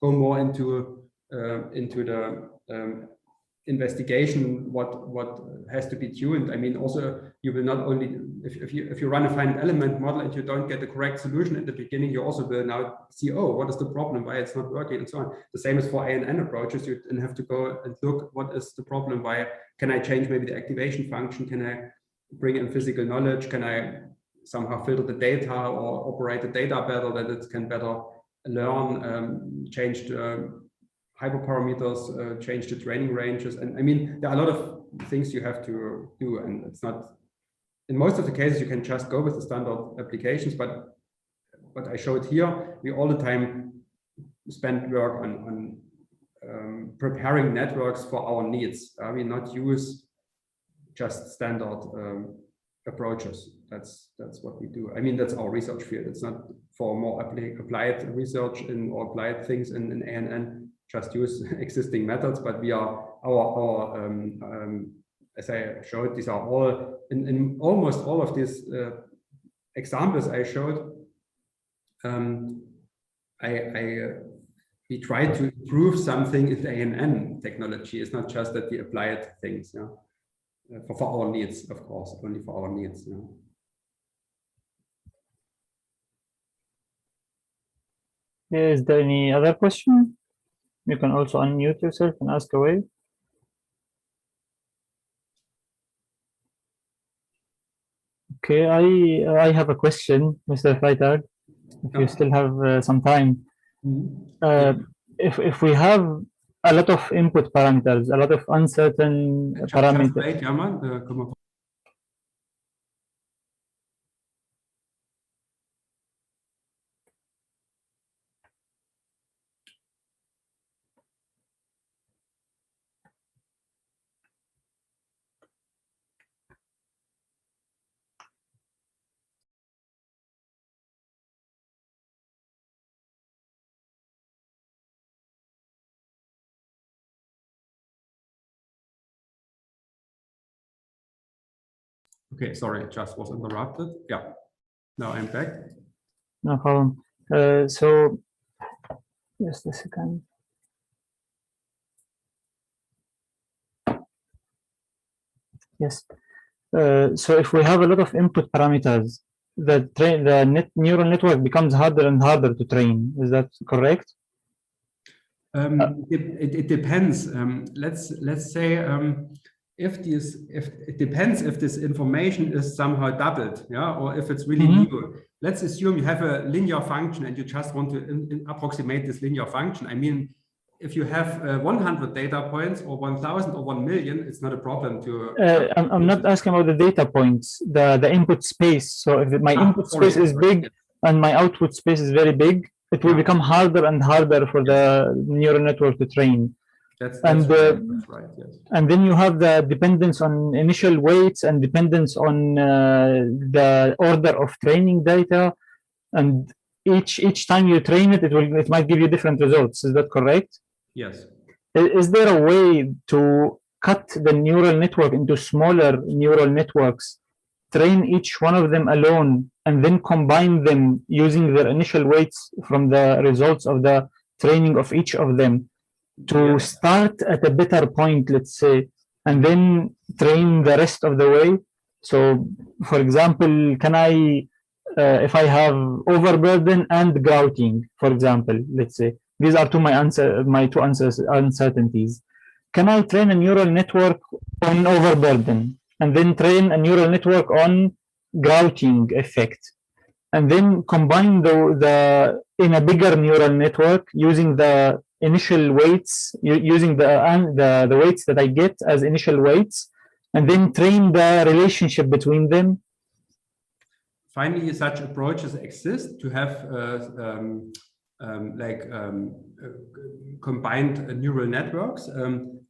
go more into the investigation what has to be tuned. I mean, also you will not only if you run a finite element model and you don't get the correct solution at the beginning, you also will now see, oh, what is the problem, why it's not working, and so on. The same is for ANN approaches. You then have to go and look what is the problem, why can I change maybe the activation function, can I bring in physical knowledge, can I somehow filter the data or operate the data better, that it can better learn, change the hyperparameters, change the training ranges. And I mean, there are a lot of things you have to do, and it's not, in most of the cases, you can just go with the standard applications, but what I showed here, we all the time spend work on preparing networks for our needs. We not use just standard approaches. That's what we do. I mean, that's our research field. It's not for more applied research or applied things in ANN. Just use existing methods, but we are as I showed, these are all in almost all of these examples I showed. We try to improve something in the ANN technology. It's not just that we applied things, for our needs, of course, only for our needs. Is there any other question? You can also unmute yourself and ask away. Okay, I have a question, Mr. Freitag, if you still have some time. If we have a lot of input parameters, a lot of uncertain parameters. Okay, sorry, just was interrupted. Yeah, now I'm back. No problem. So, just a second. Yes. So if we have a lot of input parameters, the neural network becomes harder and harder to train. Is that correct? It depends. Let's say if it depends if this information is somehow doubled, or if it's really new. Let's assume you have a linear function and you just want to approximate this linear function. I mean, if you have 100 data points or 1,000 or 1 million, it's not a problem to. I'm not asking about the data points, the input space. So if my input space is big and my output space is very big, it will become harder and harder for the neural network to train. That's right, yes. And then you have the dependence on initial weights and dependence on the order of training data. And each time you train it, it might give you different results. Is that correct? Yes. Is there a way to cut the neural network into smaller neural networks, train each one of them alone, and then combine them using their initial weights from the results of the training of each of them to start at a better point, let's say, and then train the rest of the way? So, for example, can I, if I have overburden and grouting, for example, let's say, these are my two uncertainties. Can I train a neural network on overburden and then train a neural network on grouting effect, and then combine the in a bigger neural network using the initial weights, using the weights that I get as initial weights, and then train the relationship between them? Finally, such approaches exist to have combined neural networks.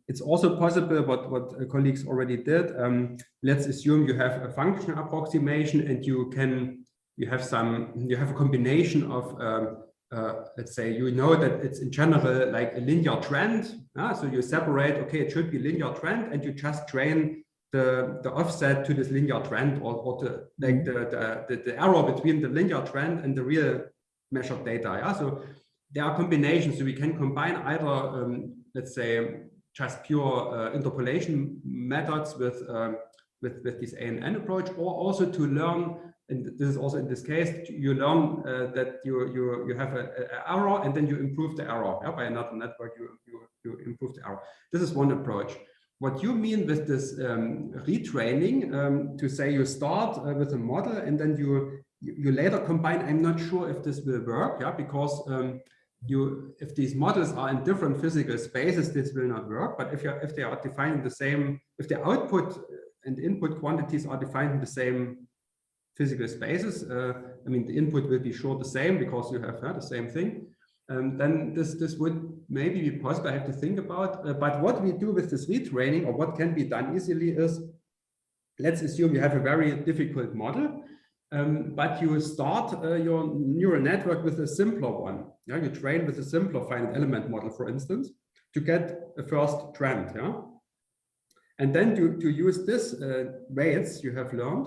It's also possible what colleagues already did. Let's assume you have a function approximation and you have a combination of let's say you know that it's in general like a linear trend. So you separate, okay, it should be linear trend, and you just train the offset to this linear trend, or the error between the linear trend and the real measured data. So there are combinations. So we can combine either let's say just pure interpolation methods with this ANN approach, or also to learn. And this is also in this case, you learn that you have an error, and then you improve the error. By another network, you improve the error. This is one approach. What you mean with this retraining, to say you start with a model and then you later combine, I'm not sure if this will work, because if these models are in different physical spaces, this will not work. But if they are defined in the same, if the output and input quantities are defined in the same physical spaces, I mean, the input will be sure the same because you have the same thing. Then this would maybe be possible. I have to think about. But what we do with this retraining, or what can be done easily, is let's assume you have a very difficult model, but you start your neural network with a simpler one. You train with a simpler finite element model, for instance, to get a first trend. And then to use this weights you have learned.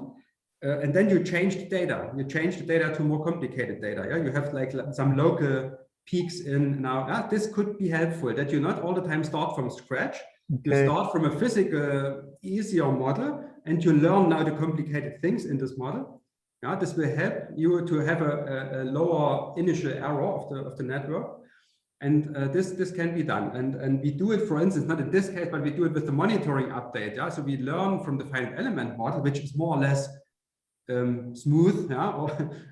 And then you change the data. You change the data to more complicated data. You have like some local peaks in now. This could be helpful, that you not all the time start from scratch. Okay. You start from a physical, easier model, and you learn now the complicated things in this model. This will help you to have a lower initial error of the network. And this can be done. And we do it, for instance, not in this case, but we do it with the monitoring update. So we learn from the finite element model, which is more or less smooth,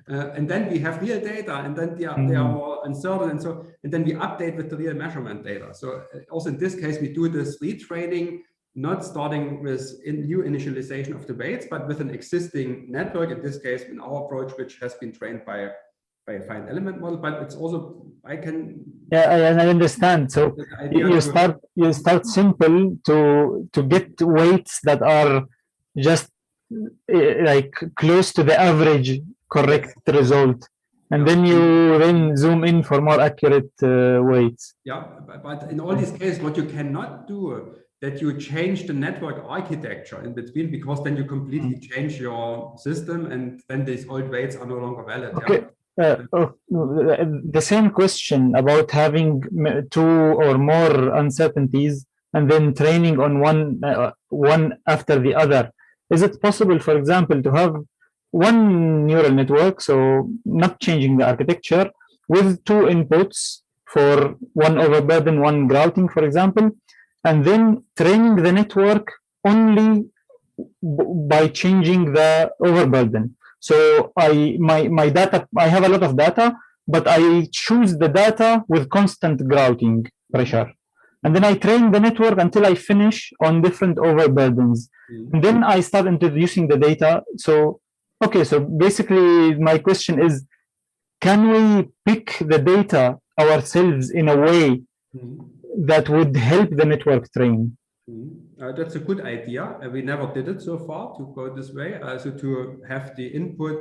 and then we have real data, and then they are more uncertain, and then we update with the real measurement data. So also in this case, we do this retraining, not starting with new initialization of the weights, but with an existing network. In this case, in our approach, which has been trained by a finite element model. But it's also I understand. So you start simple to get weights that are just like close to the average correct result, and then you zoom in for more accurate weights. But in all these cases, what you cannot do, that you change the network architecture in between, because then you completely change your system, and then these old weights are no longer valid. Okay. The same question about having two or more uncertainties and then training on one after the other. Is it possible, for example, to have one neural network, so not changing the architecture, with two inputs for one overburden, one grouting, for example, and then training the network only by changing the overburden? So my data, I have a lot of data, but I choose the data with constant grouting pressure. And then I train the network until I finish on different overburdens. And then I start introducing the data. So, okay, so basically my question is, can we pick the data ourselves in a way that would help the network train? That's a good idea. We never did it so far to go this way. So to have the input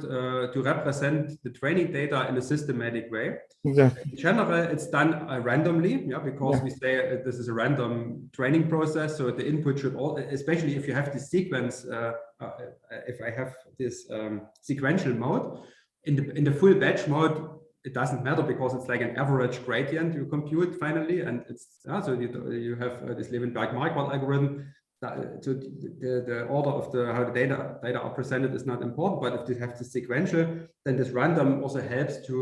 to represent the training data in a systematic way. Exactly. In general, it's done randomly, because we say this is a random training process. So the input should all, especially if you have this sequence, if I have this sequential mode, in the full batch mode, it doesn't matter because it's like an average gradient you compute finally, and it's so you have this Leeuwenberg-Marquardt algorithm. So the order of how the data are presented is not important, but if you have the sequential, then this random also helps to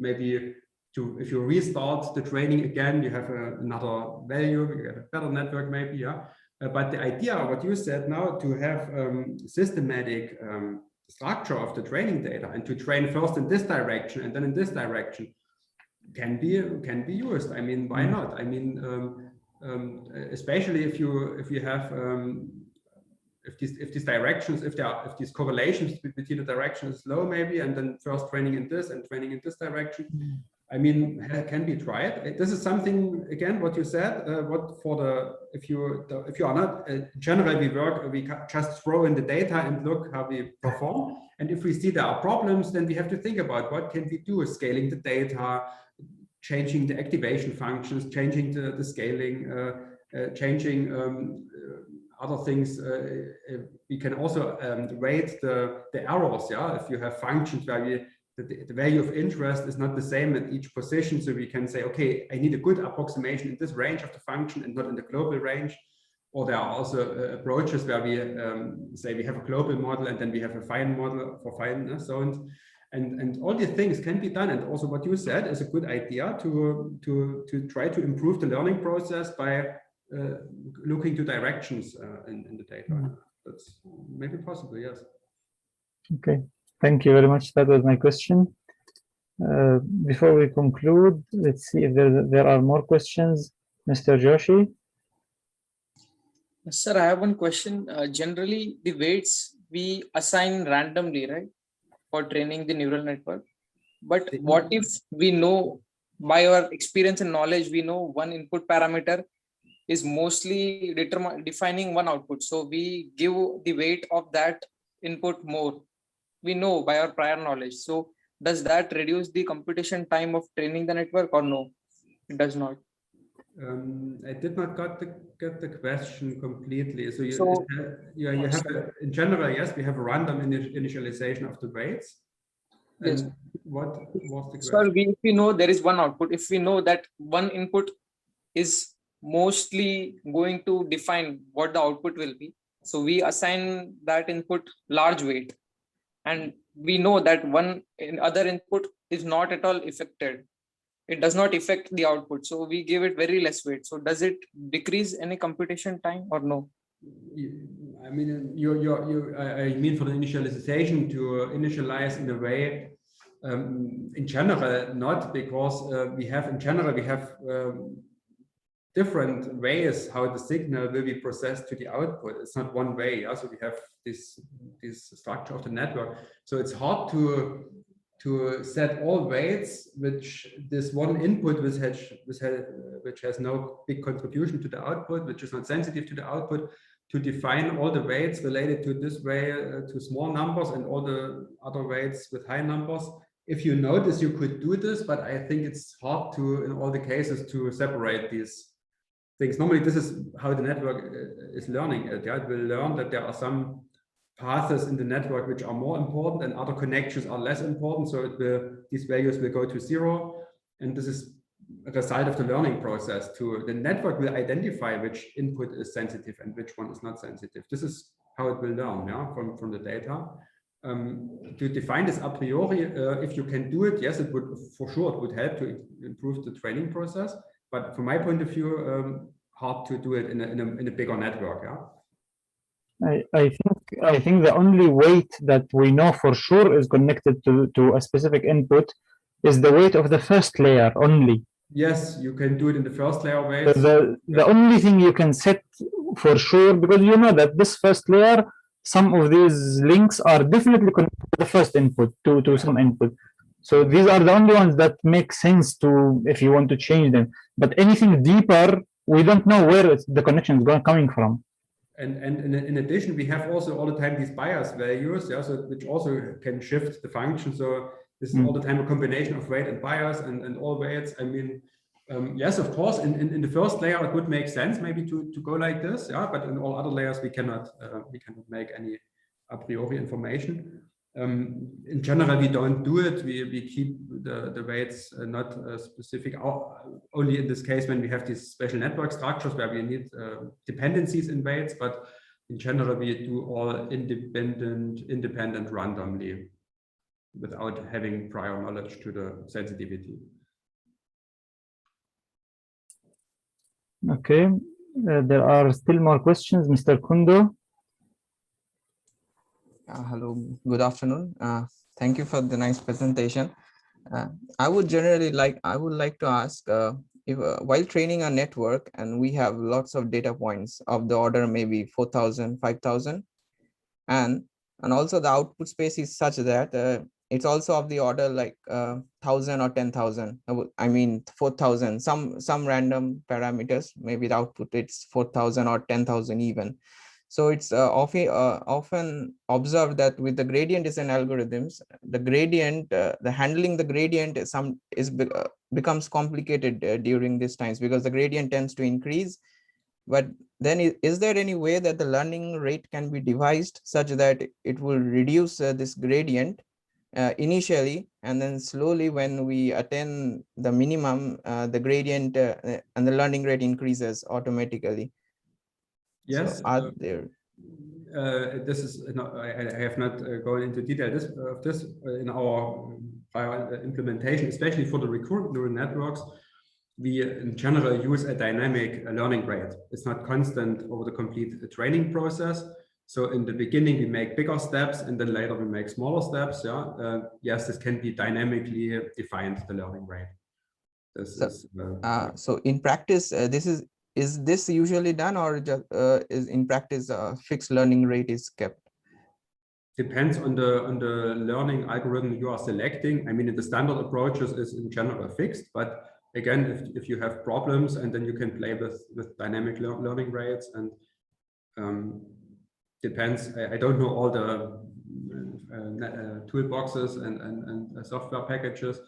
maybe if you restart the training again, you have another value, you get a better network maybe, but the idea, what you said now, to have systematic structure of the training data and to train first in this direction and then in this direction can be used. I mean, why not? I mean, especially if you have if these directions, if these correlations between the directions is low maybe, and then first training in this and training in this direction, I mean, can be tried. This is something, again, what you said, if you are not, generally we just throw in the data and look how we perform. And if we see there are problems, then we have to think about what can we do, scaling the data, changing the activation functions, changing the scaling, changing other things. We can also rate the errors, if you have functions where the value of interest is not the same at each position. So we can say, okay, I need a good approximation in this range of the function and not in the global range. Or there are also approaches where we say we have a global model and then we have a fine model for fine zones. And all these things can be done. And also what you said is a good idea to try to improve the learning process by looking to directions in the data. That's maybe possible, yes. Okay. Thank you very much. That was my question. Before we conclude, let's see if there are more questions. Mr. Joshi? Sir, I have one question. Generally, the weights we assign randomly, right, for training the neural network. But what if we know, by our experience and knowledge, we know one input parameter is mostly defining one output. So we give the weight of that input more. We know by our prior knowledge. So does that reduce the computation time of training the network or no? It does not. I did not get the question completely. So you have in general, yes, we have a random initialization of the weights. Yes. And what was the question? Sir, if we know there is one output, if we know that one input is mostly going to define what the output will be, so we assign that input large weight. And we know that one other input is not at all affected. It does not affect the output. So we give it very less weight. So does it decrease any computation time or no? I mean, I mean for the initialization to initialize in a way, in general, not, because we have different ways how the signal will be processed to the output. It's not one way. Also, we have this structure of the network. So it's hard to set all weights which this one input which has no big contribution to the output, which is not sensitive to the output, to define all the weights related to this way to small numbers and all the other weights with high numbers. If you notice, you could do this, but I think it's hard to, in all the cases, to separate these things. Normally, this is how the network is learning. It will learn that there are some paths in the network which are more important and other connections are less important. So these values will go to 0. And this is a result of the learning process. The network will identify which input is sensitive and which one is not sensitive. This is how it will learn, from the data. To define this a priori, if you can do it, yes, it would for sure it would help to improve the training process. But from my point of view, hard to do it in a bigger network. I think the only weight that we know for sure is connected to a specific input is the weight of the first layer only. Yes, you can do it in the first layer weights. So the only thing you can set for sure, because you know that this first layer, some of these links are definitely connected to the first input, to some input. So these are the only ones that make sense to if you want to change them. But anything deeper, we don't know where the connection is coming from. And in addition, we have also all the time these bias values, yeah, so which also can shift the function. So this is all the time a combination of weight and bias and all weights. I mean, yes, of course, in the first layer it would make sense maybe to go like this, yeah, but in all other layers we cannot make any a priori information. In general, we don't do it. We keep the weights not specific, only in this case when we have these special network structures where we need dependencies in weights, but in general, we do all independent randomly without having prior knowledge to the sensitivity. Okay, there are still more questions. Mr. Kundo. Hello, good afternoon. Thank you for the nice presentation. I would like to ask if while training a network and we have lots of data points of the order maybe 4,000, 5,000, and also the output space is such that it's also of the order like 1,000 or 10,000. I mean 4,000. Some random parameters, maybe the output it's 4,000 or 10,000 even. So it's often observed that with the gradient descent algorithms, the gradient, the handling the gradient becomes complicated during these times because the gradient tends to increase. But then is there any way that the learning rate can be devised such that it will reduce this gradient initially, and then slowly when we attain the minimum, the gradient and the learning rate increases automatically? Yes, so are there? This is I have not gone into detail this in our prior implementation, especially for the recurrent neural networks. We in general use a dynamic learning rate. It's not constant over the complete training process. So in the beginning we make bigger steps, and then later we make smaller steps. Yeah, yes, this can be dynamically defined, the learning rate. So in practice, is this usually done, or just is in practice a fixed learning rate is kept? Depends on the learning algorithm you are selecting. I mean, the standard approaches is in general fixed, but again, if you have problems, and then you can play with dynamic learning rates, and depends. I don't know all the toolboxes and software packages.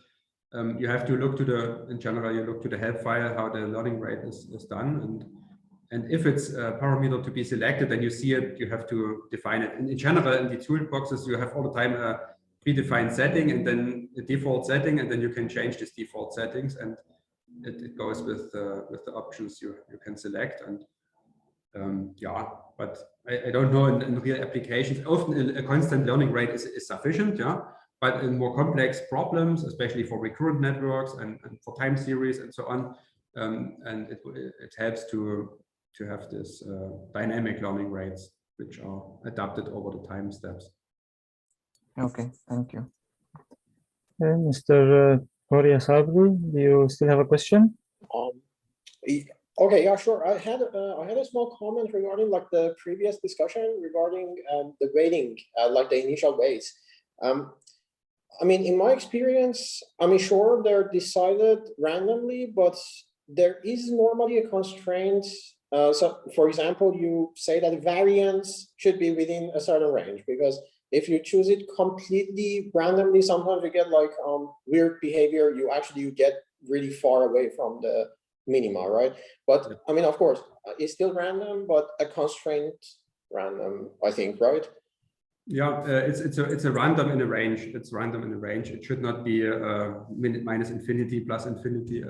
You have to look to in general, you look to the help file, how the learning rate is done. And if it's a parameter to be selected, then you see it, you have to define it. And in general, in the toolboxes, you have all the time a predefined setting and then a default setting, and then you can change these default settings, and it goes with the options you can select. And yeah, but I don't know in real applications. Often a constant learning rate is sufficient, yeah. But in more complex problems, especially for recurrent networks and for time series and so on, and it helps to have this dynamic learning rates, which are adapted over the time steps. Okay, thank you. Mr. Korea Sabri, do you still have a question? Okay, yeah, sure. I had a small comment regarding like the previous discussion regarding the weighting, like the initial weights. I mean, in my experience, I mean, sure, they're decided randomly, but there is normally a constraint. So, for example, you say that variance should be within a certain range, because if you choose it completely randomly, sometimes you get like weird behavior. You get really far away from the minima, right? But I mean, of course, it's still random, but a constraint random, I think, right? Yeah, it's a random in a range. It's random in a range. It should not be minus infinity plus infinity.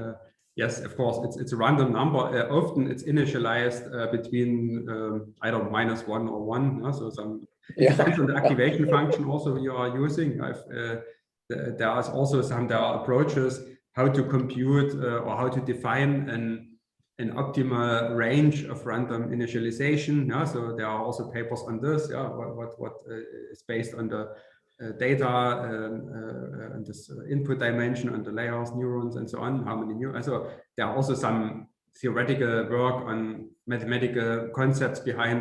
Yes, of course, it's a random number. Often it's initialized between either -1 or 1. So some it depends on the activation function also you are using. There are approaches how to compute or how to define an optimal range of random initialization. Yeah, so there are also papers on this. Yeah, what is based on the data and this input dimension on the layers, neurons, and so on. How many neurons? So there are also some theoretical work on mathematical concepts behind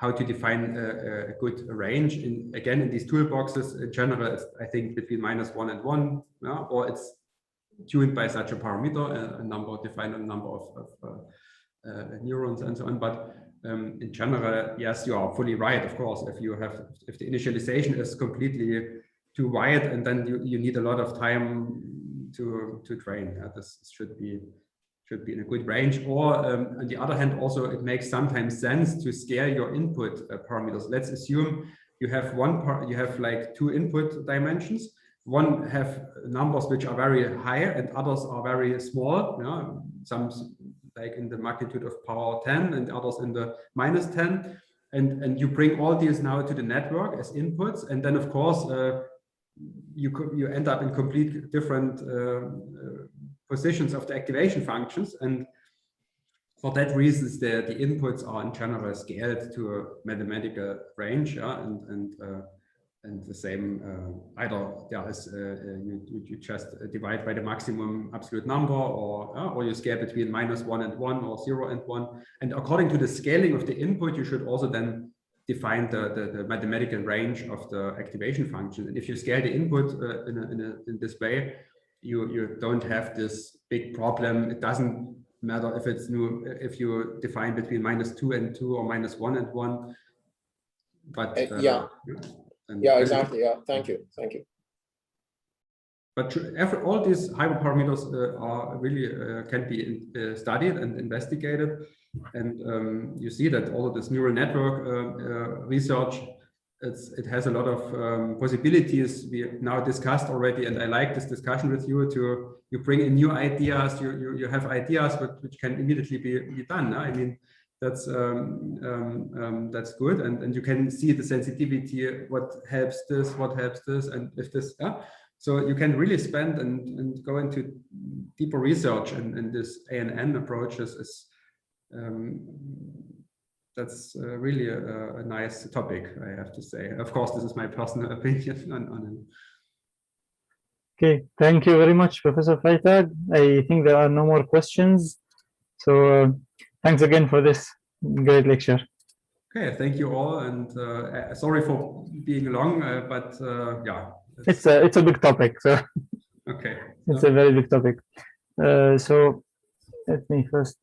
how to define a good range. Again, in these toolboxes, in general, it's, I think, between -1 and 1, yeah? Or it's tuned by such a parameter, a number defined a number of neurons and so on. But in general, yes, you are fully right. Of course, if the initialization is completely too wide, and then you need a lot of time to train. This should be in a good range. Or on the other hand, also it makes sometimes sense to scale your input parameters. Let's assume you have you have like 2 input dimensions. One have numbers which are very high and others are very small. Yeah? Some like in the magnitude of power 10 and others in the -10. And you bring all these now to the network as inputs. And then of course, you end up in complete different positions of the activation functions, and for that reason, the inputs are in general scaled to a mathematical range, and the same either you just divide by the maximum absolute number, or you scale between -1 and 1 or 0 and 1, and according to the scaling of the input, you should also then define the mathematical range of the activation function. And if you scale the input in this way, you don't have this big problem. It doesn't matter if it's new, if you define between -2 and 2 or -1 and 1. But yeah, exactly. Yeah, thank you. But all these hyperparameters are really can be studied and investigated, and you see that all of this neural network research, it has a lot of possibilities we now discussed already, and I like this discussion with you. You bring in new ideas, you have ideas which can immediately be done. I mean, that's good, and you can see the sensitivity, what helps this, and if this. So you can really spend and go into deeper research, and this ANN approach is that's really a nice topic, I have to say. Of course, this is my personal opinion on it. Okay, thank you very much, Professor Freitag. I think there are no more questions. So thanks again for this great lecture. Okay, thank you all, and sorry for being long, but yeah. It's a big topic, so okay. It's a very big topic. So let me first